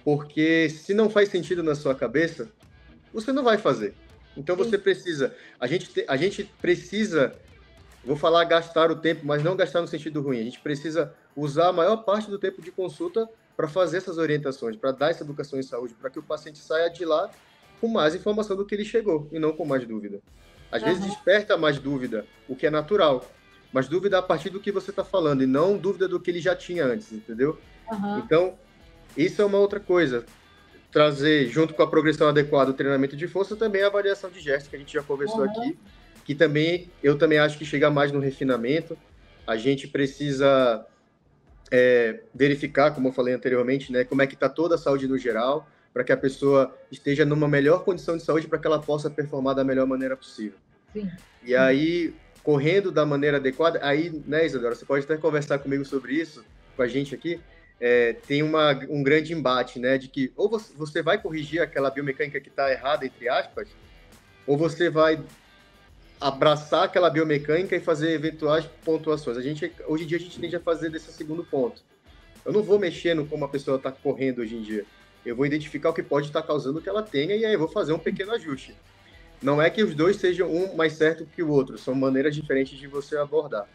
Porque se não faz sentido na sua cabeça, você não vai fazer. Então você precisa, a gente precisa, vou falar gastar o tempo, mas não gastar no sentido ruim, a gente precisa usar a maior parte do tempo de consulta para fazer essas orientações, para dar essa educação em saúde, para que o paciente saia de lá com mais informação do que ele chegou, e não com mais dúvida. Às vezes desperta mais dúvida, o que é natural, mas dúvida a partir do que você está falando, e não dúvida do que ele já tinha antes, entendeu? Então, isso é uma outra coisa. Trazer, junto com a progressão adequada, o treinamento de força, também a avaliação de gestos, que a gente já conversou aqui, que também, eu também acho que chega mais no refinamento. A gente precisa verificar, como eu falei anteriormente, né, como é que está toda a saúde no geral, para que a pessoa esteja numa melhor condição de saúde, para que ela possa performar da melhor maneira possível. Sim. E aí, correndo da maneira adequada, aí, né, Isadora, você pode até conversar comigo sobre isso, com a gente aqui, tem um grande embate, né, de que ou você vai corrigir aquela biomecânica que está errada, entre aspas, ou você vai abraçar aquela biomecânica e fazer eventuais pontuações. Hoje em dia a gente tende a fazer desse segundo ponto. Eu não vou mexer no como a pessoa está correndo hoje em dia. Eu vou identificar o que pode estar causando que ela tenha e aí eu vou fazer um pequeno ajuste. Não é que os dois sejam um mais certo que o outro, são maneiras diferentes de você abordar.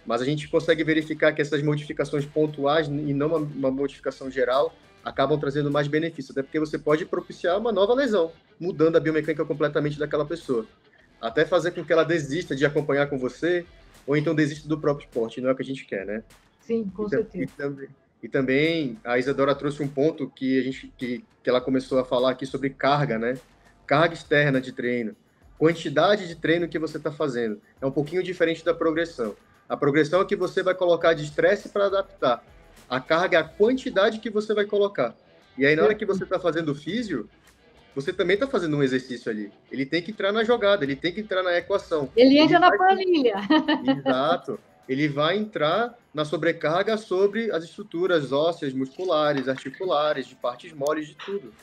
Mas a gente consegue verificar que essas modificações pontuais e não uma modificação geral acabam trazendo mais benefícios, até porque você pode propiciar uma nova lesão, mudando a biomecânica completamente daquela pessoa. Até fazer com que ela desista de acompanhar com você, ou então desista do próprio esporte, não é o que a gente quer, né? Sim, com certeza. E também a Isadora trouxe um ponto que ela começou a falar aqui sobre carga, né? Carga externa de treino, quantidade de treino que você está fazendo. É um pouquinho diferente da progressão. A progressão é que você vai colocar de estresse para adaptar. A carga é a quantidade que você vai colocar. E aí, na hora que você está fazendo físio, você também está fazendo um exercício ali. Ele tem que entrar na jogada, ele tem que entrar na equação. Ele entra na planilha. Exato. Ele vai entrar na sobrecarga sobre as estruturas ósseas, musculares, articulares, de partes moles, de tudo.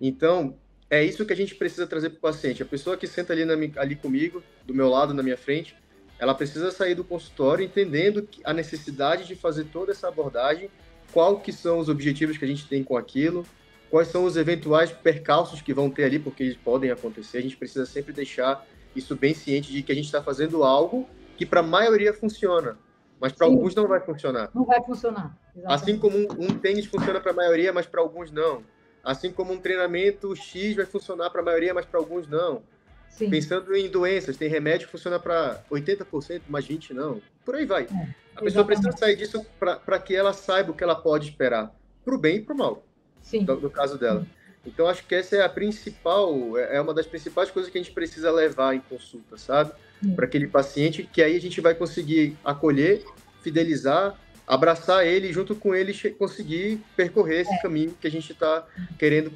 Então, é isso que a gente precisa trazer para o paciente. A pessoa que senta ali comigo, do meu lado, na minha frente, ela precisa sair do consultório entendendo a necessidade de fazer toda essa abordagem, qual que são os objetivos que a gente tem com aquilo, quais são os eventuais percalços que vão ter ali, porque eles podem acontecer. A gente precisa sempre deixar isso bem ciente de que a gente está fazendo algo que para a maioria funciona, mas para alguns não vai funcionar. Não vai funcionar. Exatamente. Assim como um tênis funciona para a maioria, mas para alguns não. Assim como um treinamento X vai funcionar para a maioria, mas para alguns não. Sim. Pensando em doenças, tem remédio que funciona para 80%, mas 20% não. Por aí vai. A pessoa precisa sair disso para que ela saiba o que ela pode esperar, para o bem e para o mal. Sim. No caso dela. Sim. Então, acho que essa é a principal, é uma das principais coisas que a gente precisa levar em consulta, sabe? Para aquele paciente, que aí a gente vai conseguir acolher, fidelizar, abraçar ele e junto com ele conseguir percorrer esse caminho que a gente está querendo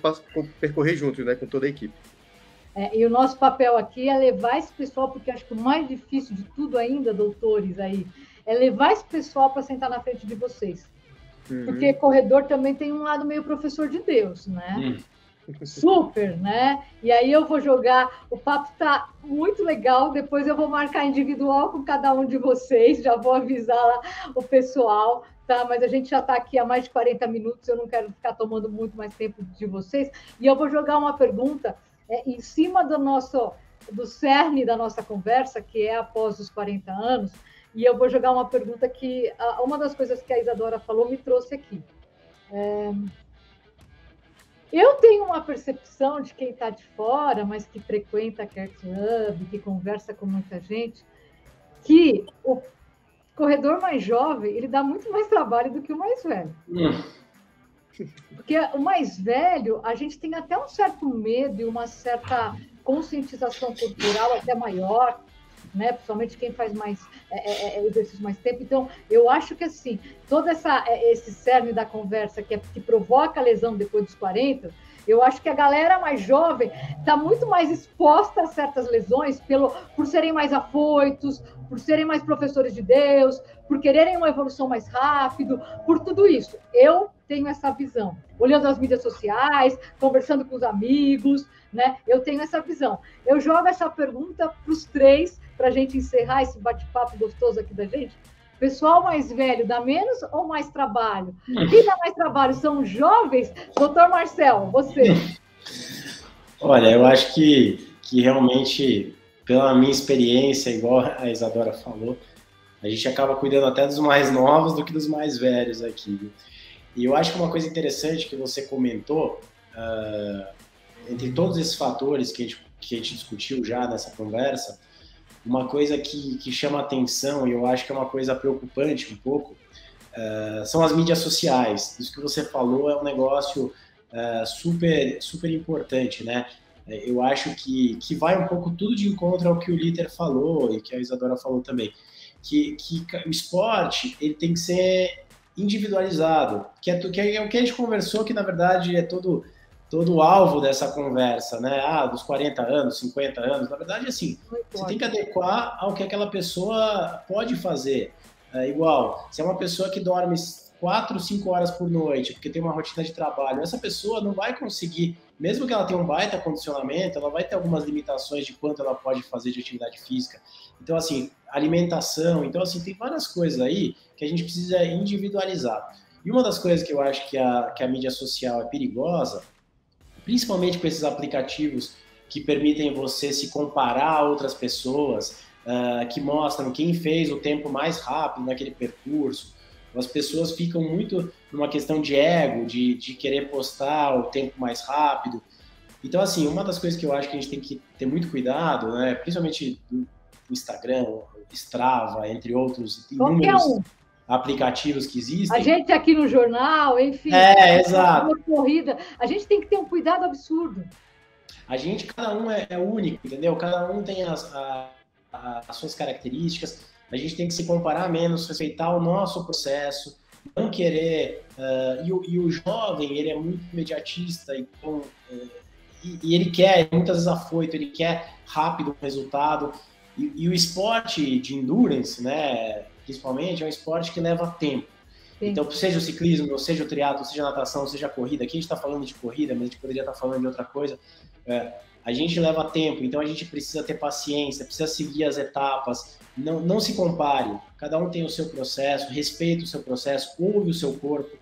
percorrer juntos, né, com toda a equipe. E o nosso papel aqui é levar esse pessoal, porque acho que o mais difícil de tudo ainda, doutores, aí, é levar esse pessoal para sentar na frente de vocês. Porque corredor também tem um lado meio professor de Deus, né? Super, né? E aí eu vou jogar, o papo tá muito legal, depois eu vou marcar individual com cada um de vocês, já vou avisar lá o pessoal, tá? Mas a gente já está aqui há mais de 40 minutos, eu não quero ficar tomando muito mais tempo de vocês, e eu vou jogar uma pergunta em cima do cerne da nossa conversa, que é após os 40 anos, e eu vou jogar uma pergunta que, uma das coisas que a Isadora falou me trouxe aqui. Eu tenho uma percepção de quem está de fora, mas que frequenta a Care Club, que conversa com muita gente, que o corredor mais jovem, ele dá muito mais trabalho do que o mais velho. Porque o mais velho, a gente tem até um certo medo e uma certa conscientização corporal até maior, né? Principalmente quem faz mais exercício mais tempo. Então, eu acho que assim, todo esse cerne da conversa que provoca a lesão depois dos 40, eu acho que a galera mais jovem está muito mais exposta a certas lesões por serem mais afoitos, por serem mais professores de Deus, por quererem uma evolução mais rápido, por tudo isso. Eu tenho essa visão. Olhando as mídias sociais, conversando com os amigos, né? Eu tenho essa visão. Eu jogo essa pergunta para os três, para a gente encerrar esse bate-papo gostoso aqui da gente. Pessoal mais velho dá menos ou mais trabalho? Quem dá mais trabalho são os jovens? Doutor Marcel, você. Olha, eu acho que realmente, pela minha experiência, igual a Isadora falou, a gente acaba cuidando até dos mais novos do que dos mais velhos aqui. E eu acho que uma coisa interessante que você comentou, entre todos esses fatores que a gente discutiu já nessa conversa, uma coisa que chama atenção, e eu acho que é uma coisa preocupante um pouco, são as mídias sociais. Isso que você falou é um negócio super, super importante, né? Eu acho que vai um pouco tudo de encontro ao que o Litter falou e que a Isadora falou também, que o esporte ele tem que ser individualizado, que é o que a gente conversou, que na verdade é todo o alvo dessa conversa, né? Dos 40 anos, 50 anos, na verdade, assim, você tem que adequar ao que aquela pessoa pode fazer. Igual, se é uma pessoa que dorme 4, 5 horas por noite, porque tem uma rotina de trabalho, essa pessoa não vai conseguir, mesmo que ela tenha um baita condicionamento, ela vai ter algumas limitações de quanto ela pode fazer de atividade física. Então, assim, alimentação, então, assim, tem várias coisas aí que a gente precisa individualizar. E uma das coisas que eu acho que a mídia social é perigosa, principalmente com esses aplicativos que permitem você se comparar a outras pessoas, que mostram quem fez o tempo mais rápido naquele percurso. As pessoas ficam muito numa questão de ego, de querer postar o tempo mais rápido. Então, assim, uma das coisas que eu acho que a gente tem que ter muito cuidado, né, principalmente no Instagram, Strava, entre outros inúmeros aplicativos que existem. A gente aqui no jornal, enfim. Exato. Corrida, a gente tem que ter um cuidado absurdo. Cada um é único, entendeu? Cada um tem as suas características. A gente tem que se comparar menos, respeitar o nosso processo, não querer... E o jovem, ele é muito imediatista, então, e ele quer, muitas vezes afoito, ele quer rápido o resultado. E o esporte de endurance, né, principalmente, é um esporte que leva tempo. Sim. Então, seja o ciclismo, seja o triatlo, seja a natação, seja a corrida, aqui a gente está falando de corrida, mas a gente poderia estar falando de outra coisa. A gente leva tempo, então a gente precisa ter paciência, precisa seguir as etapas, não se compare, cada um tem o seu processo, respeita o seu processo, ouve o seu corpo.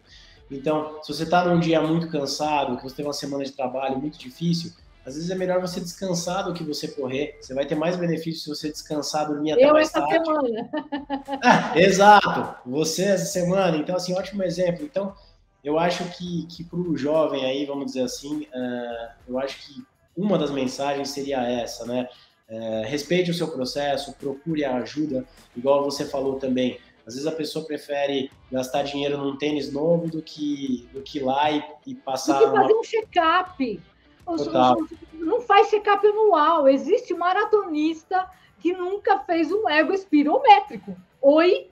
Então, se você está num dia muito cansado, que você teve uma semana de trabalho muito difícil, às vezes é melhor você descansar do que você correr. Você vai ter mais benefícios se você descansar, dormir até mais tarde. Eu essa semana. Exato. Você essa semana. Então, assim, ótimo exemplo. Então, eu acho que para o jovem aí, vamos dizer assim, eu acho que uma das mensagens seria essa, né? Respeite o seu processo, procure a ajuda, igual você falou também. Às vezes a pessoa prefere gastar dinheiro num tênis novo do que ir lá e passar... Do que fazer um check-up. Não faz check-up anual. Existe maratonista que nunca fez um ego espirométrico. Oi?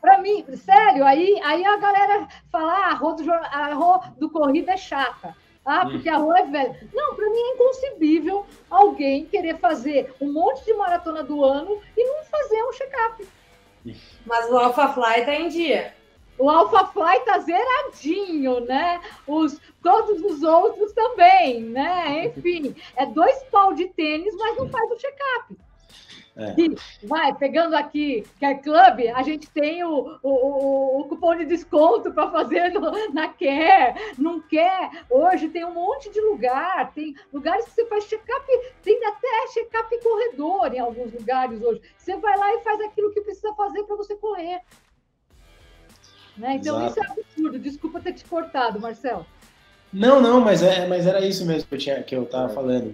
Para mim, sério, aí a galera fala, a rua do corrida é chata. Porque a rua é velha. Não, para mim é inconcebível alguém querer fazer um monte de maratona do ano e não fazer um check-up. Mas o Alpha Fly tá em dia. O AlphaFly está zeradinho, né? Todos os outros também, né? Enfim, é 2 pau de tênis, mas não faz o check-up. E vai, pegando aqui, Care Club, a gente tem o cupom de desconto para fazer na Care. Não quer? Hoje tem um monte de lugar, tem lugares que você faz check-up, tem até check-up em corredor em alguns lugares hoje. Você vai lá e faz aquilo que precisa fazer para você correr. Né? Então, exato. Isso é absurdo. Desculpa ter te cortado, Marcelo. Não, mas era isso mesmo que eu estava falando.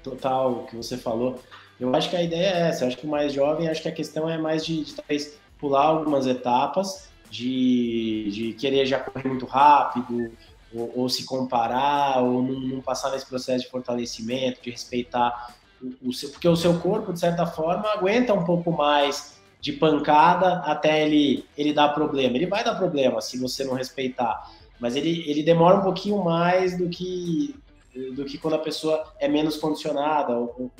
Total, o que você falou. Eu acho que a ideia é essa. Eu acho que o mais jovem, acho que a questão é mais de talvez pular algumas etapas, de querer já correr muito rápido, ou se comparar, ou não passar nesse processo de fortalecimento, de respeitar o seu... Porque o seu corpo, de certa forma, aguenta um pouco mais de pancada até ele dar problema. Ele vai dar problema se você não respeitar, mas ele demora um pouquinho mais do que quando a pessoa é menos condicionada ou com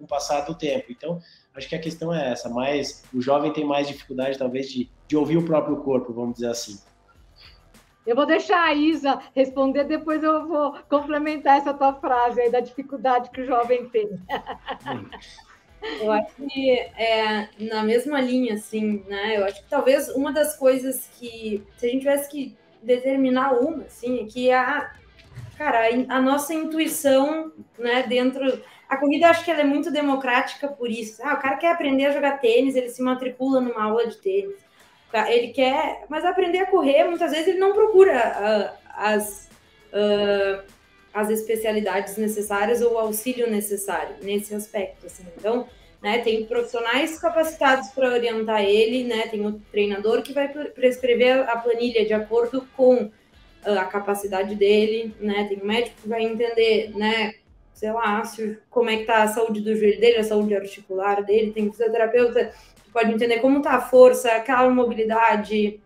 o passar do tempo. Então, acho que a questão é essa, mas o jovem tem mais dificuldade, talvez, de ouvir o próprio corpo, vamos dizer assim. Eu vou deixar a Isa responder, depois eu vou complementar essa tua frase aí da dificuldade que o jovem tem. Eu acho que na mesma linha, assim, né? Eu acho que talvez uma das coisas que, se a gente tivesse que determinar uma, assim, é que a nossa intuição, né, dentro... A corrida, eu acho que ela é muito democrática por isso. O cara quer aprender a jogar tênis, ele se matricula numa aula de tênis. Ele quer... Mas aprender a correr, muitas vezes, ele não procura as especialidades necessárias ou o auxílio necessário nesse aspecto, assim. Então, né, tem profissionais capacitados para orientar ele, né, tem o treinador que vai prescrever a planilha de acordo com a capacidade dele, né, tem o médico que vai entender, né, sei lá, como é que tá a saúde do joelho dele, a saúde articular dele, tem o fisioterapeuta que pode entender como tá a força, aquela mobilidade,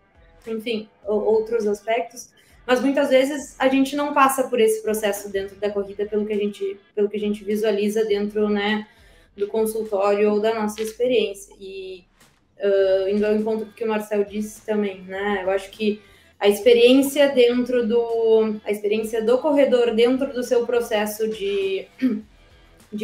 enfim, outros aspectos. Mas muitas vezes a gente não passa por esse processo dentro da corrida pelo que a gente visualiza dentro, né, do consultório ou da nossa experiência. E indo ao encontro do que o Marcel disse também, né, eu acho que a experiência do corredor dentro do seu processo de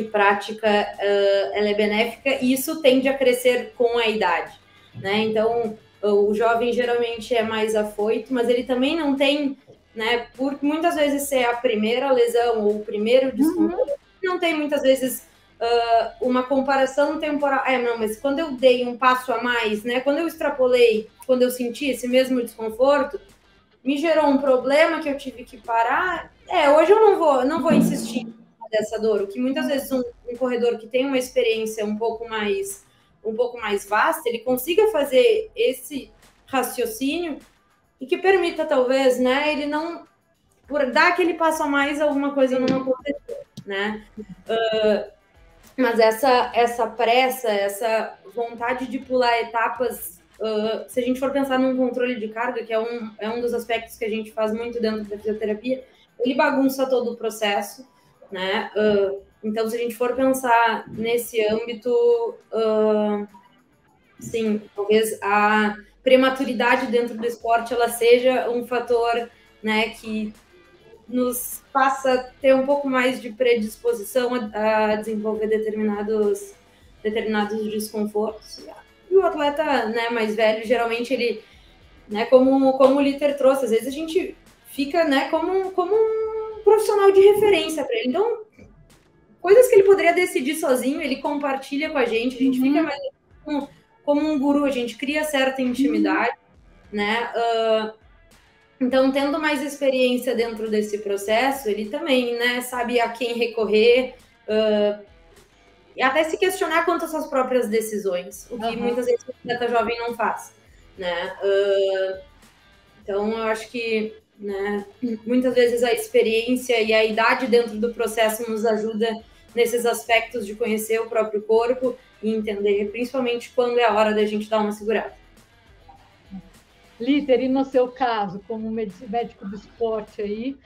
prática, ela é benéfica e isso tende a crescer com a idade, né? Então, o jovem geralmente é mais afoito, mas ele também não tem, né, por muitas vezes ser a primeira lesão ou o primeiro desconforto, não tem muitas vezes uma comparação temporal. Não, mas quando eu dei um passo a mais, né, quando eu extrapolei, quando eu senti esse mesmo desconforto, me gerou um problema que eu tive que parar. Hoje eu não vou insistir dessa dor, o que muitas vezes um corredor que tem uma experiência um pouco mais vasta, ele consiga fazer esse raciocínio e que permita, talvez, né, ele não, por dar aquele passo a mais, alguma coisa não aconteceu, né? Mas essa pressa, essa vontade de pular etapas, se a gente for pensar num controle de carga, que é um dos aspectos que a gente faz muito dentro da fisioterapia, ele bagunça todo o processo, né? Então, se a gente for pensar nesse âmbito, sim, talvez a prematuridade dentro do esporte ela seja um fator, né, que nos faça ter um pouco mais de predisposição a desenvolver determinados desconfortos. E o atleta, né, mais velho, geralmente ele, né, como o Litter trouxe, às vezes a gente fica, né, como um profissional de referência para ele. Então, coisas que ele poderia decidir sozinho, ele compartilha com a gente fica mais como um guru, a gente cria certa intimidade, né? Então, tendo mais experiência dentro desse processo, ele também, né, sabe a quem recorrer e até se questionar quanto às suas próprias decisões, o que muitas vezes o atleta jovem não faz, né? Então, eu acho que, né, muitas vezes a experiência e a idade dentro do processo nos ajuda nesses aspectos de conhecer o próprio corpo e entender, principalmente, quando é a hora da gente dar uma segurada. Litter, e no seu caso, como médico do esporte aí,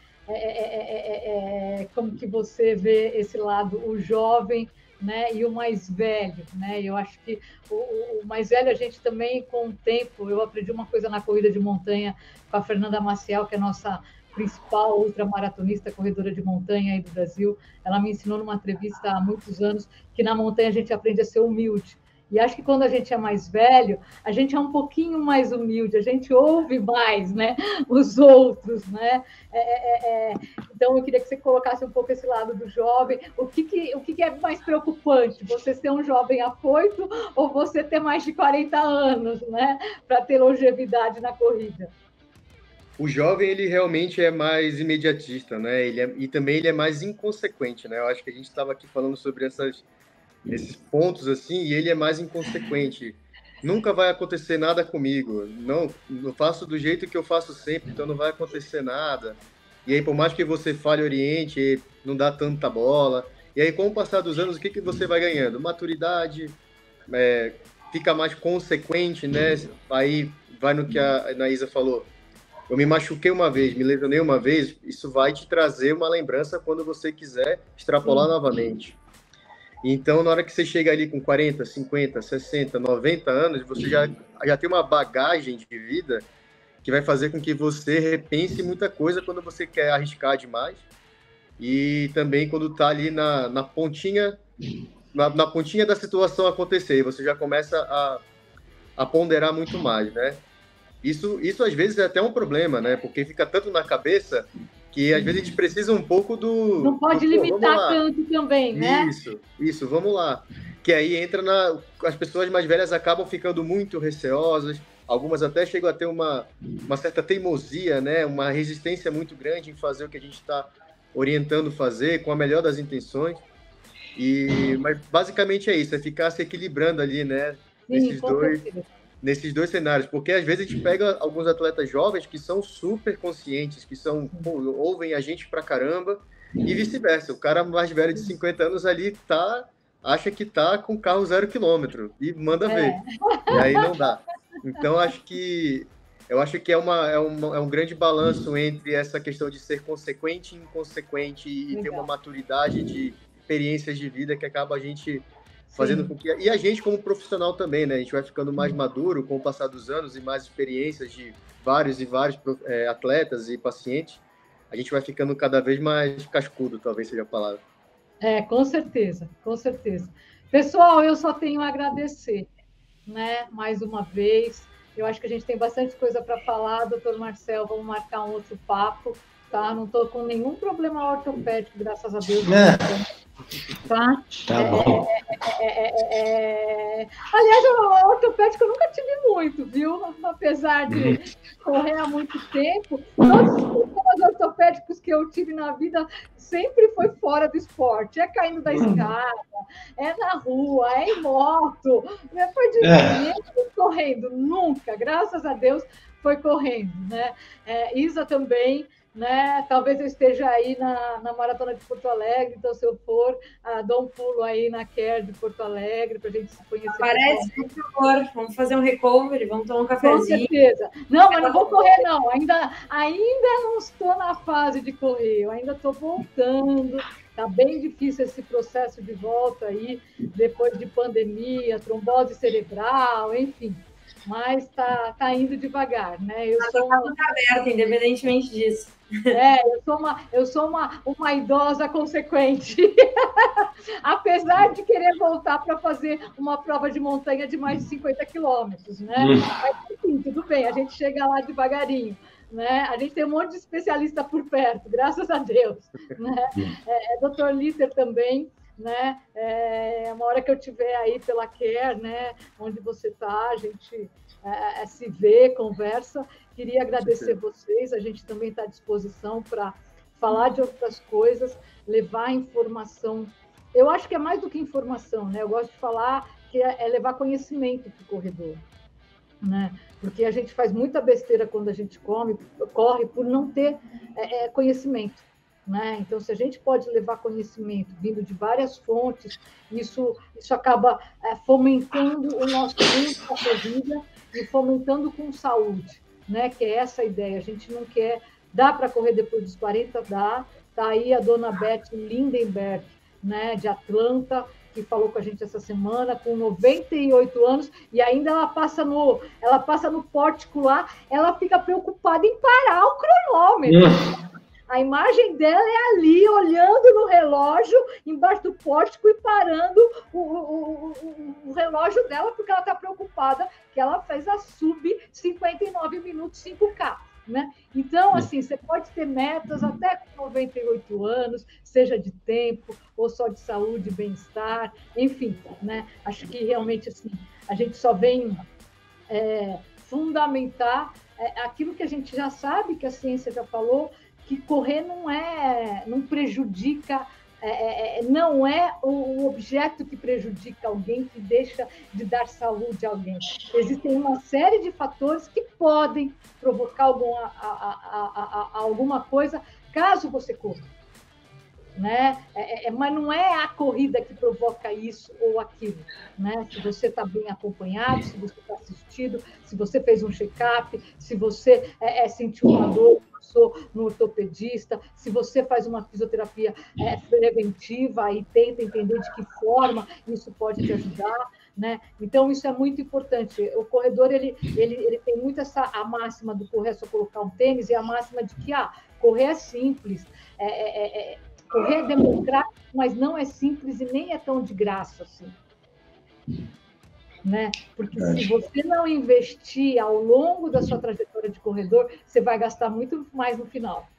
como que você vê esse lado, o jovem né, e o mais velho, né? Eu acho que o mais velho, a gente também, com o tempo, eu aprendi uma coisa na corrida de montanha com a Fernanda Maciel, que é a nossa principal ultramaratonista, corredora de montanha aí do Brasil. Ela me ensinou numa entrevista há muitos anos que na montanha a gente aprende a ser humilde. E acho que quando a gente é mais velho, a gente é um pouquinho mais humilde, a gente ouve mais, né, os outros, né? Então, eu queria que você colocasse um pouco esse lado do jovem. O que é mais preocupante? Você ser um jovem afoito ou você ter mais de 40 anos, né, para ter longevidade na corrida? O jovem, ele realmente é mais imediatista, né? E também ele é mais inconsequente, né? Eu acho que a gente estava aqui falando sobre esses pontos assim, e ele é mais inconsequente. Nunca vai acontecer nada comigo. Não, eu faço do jeito que eu faço sempre, então não vai acontecer nada. E aí, por mais que você fale oriente, não dá tanta bola. E aí, com o passar dos anos, o que você vai ganhando? Maturidade, fica mais consequente, né? Aí vai no que a Anaísa falou. Eu me machuquei uma vez, me lesionei uma vez, isso vai te trazer uma lembrança quando você quiser extrapolar novamente. Então, na hora que você chega ali com 40, 50, 60, 90 anos, você já tem uma bagagem de vida que vai fazer com que você repense muita coisa quando você quer arriscar demais. E também quando está ali na pontinha, na pontinha da situação acontecer, você já começa a ponderar muito mais, né? Isso às vezes é até um problema, né? Porque fica tanto na cabeça que às vezes a gente precisa um pouco do... Não pode limitar tanto também, né? Isso, vamos lá. Que aí entra as pessoas mais velhas acabam ficando muito receosas, algumas até chegam a ter uma certa teimosia, né? Uma resistência muito grande em fazer o que a gente está orientando fazer, com a melhor das intenções. Mas basicamente é isso, é ficar se equilibrando ali, né? Sim, nesses dois cenários, porque às vezes a gente pega alguns atletas jovens que são super conscientes, que ouvem a gente pra caramba, e vice-versa. O cara mais velho de 50 anos ali acha que tá com carro 0 km e manda ver. E aí não dá. Então, eu acho que é um grande balanço entre essa questão de ser consequente e inconsequente e ter uma maturidade de experiências de vida que acaba a gente fazendo com que... E a gente como profissional também, né? A gente vai ficando mais maduro com o passar dos anos e mais experiências de vários atletas e pacientes. A gente vai ficando cada vez mais cascudo, talvez seja a palavra. Com certeza, com certeza. Pessoal, eu só tenho a agradecer, né? Mais uma vez. Eu acho que a gente tem bastante coisa para falar. Doutor Marcel, vamos marcar um outro papo, tá? Não estou com nenhum problema ortopédico, graças a Deus. Tá? Bom. Aliás, o ortopédico eu nunca tive muito, viu? Apesar de correr há muito tempo, todos os problemas ortopédicos que eu tive na vida sempre foi fora do esporte. É caindo da escada, é na rua, é em moto, foi de correndo, nunca, graças a Deus, foi correndo, né? Isa também, né? Talvez eu esteja aí na Maratona de Porto Alegre, então se eu for, dou um pulo aí na Care de Porto Alegre para a gente se conhecer. Parece, por favor, vamos fazer um recovery, vamos tomar um cafezinho. Com certeza. Não, mas não vou correr, não. Ainda não estou na fase de correr, eu ainda estou voltando. Está bem difícil esse processo de volta aí, depois de pandemia, trombose cerebral, enfim. Mas está indo devagar, né? Eu sou uma aberta, independentemente disso. Eu sou uma idosa consequente. Apesar de querer voltar para fazer uma prova de montanha de mais de 50 quilômetros, né? Mas, enfim, tudo bem, a gente chega lá devagarinho. Né? A gente tem um monte de especialista por perto, graças a Deus. Né? Dr. Litter também. Né? Uma hora que eu estiver aí pela Care, né? Onde você está, a gente se vê, conversa. Queria agradecer vocês, a gente também está à disposição para falar de outras coisas, levar informação. Eu acho que é mais do que informação, né? Eu gosto de falar que é levar conhecimento para o corredor, né? Porque a gente faz muita besteira quando a gente corre por não ter conhecimento. Né? Então, se a gente pode levar conhecimento vindo de várias fontes, isso acaba fomentando o nosso mundo da corrida e fomentando com saúde, né? Que é essa a ideia. A gente não quer... Dá para correr depois dos 40? Dá. Está aí a dona Beth Lindenberg, né? De Atlanta, que falou com a gente essa semana, com 98 anos, e ainda ela passa no pórtico lá, ela fica preocupada em parar o cronômetro. A imagem dela é ali, olhando no relógio, embaixo do pórtico e parando o relógio dela, porque ela está preocupada que ela fez a sub 59 minutos 5K. Né? Então, assim, você pode ter metas até com 98 anos, seja de tempo, ou só de saúde, bem-estar, enfim, né? Acho que realmente assim, a gente só vem fundamentar aquilo que a gente já sabe, que a ciência já falou, que correr não prejudica, não é o objeto que prejudica alguém, que deixa de dar saúde a alguém. Existem uma série de fatores que podem provocar alguma coisa caso você corra. Né? Mas não é a corrida que provoca isso ou aquilo. Né? Se você está bem acompanhado, se você está assistido, se você fez um check-up, se você sentiu uma dor, passou no ortopedista, se você faz uma fisioterapia preventiva e tenta entender de que forma isso pode te ajudar. Né? Então, isso é muito importante. O corredor ele tem muito a máxima do correr é só colocar um tênis, e a máxima de que correr é simples, correr é democrático, mas não é simples e nem é tão de graça assim. Né? Porque se você não investir ao longo da sua trajetória de corredor, você vai gastar muito mais no final.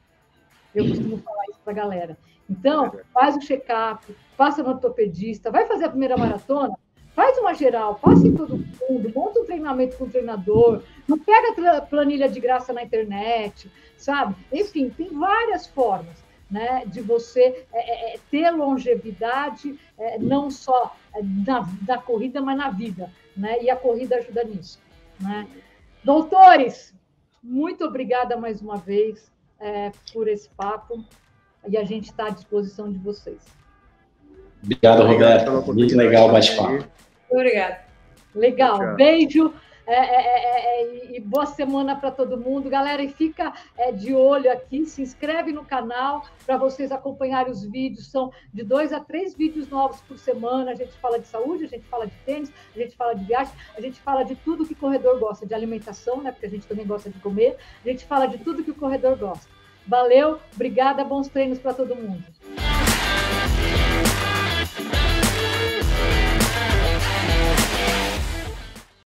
Eu costumo falar isso para a galera. Então, faz o check-up, passa no ortopedista, vai fazer a primeira maratona, faz uma geral, passa em todo mundo, monta um treinamento com o treinador, não pega planilha de graça na internet, sabe? Enfim, tem várias formas. Né, de você ter longevidade, não só na corrida, mas na vida. Né, e a corrida ajuda nisso. Né? Doutores, muito obrigada mais uma vez por esse papo, e a gente está à disposição de vocês. Obrigado, Roberto. Muito legal o bate-papo. Obrigada. Legal, tchau. Beijo. E boa semana para todo mundo. Galera, e fica de olho aqui, se inscreve no canal para vocês acompanharem os vídeos. São de 2 a 3 vídeos novos por semana. A gente fala de saúde, a gente fala de tênis, a gente fala de viagem, a gente fala de tudo que o corredor gosta, de alimentação, né? Porque a gente também gosta de comer. A gente fala de tudo que o corredor gosta. Valeu, obrigada, bons treinos para todo mundo.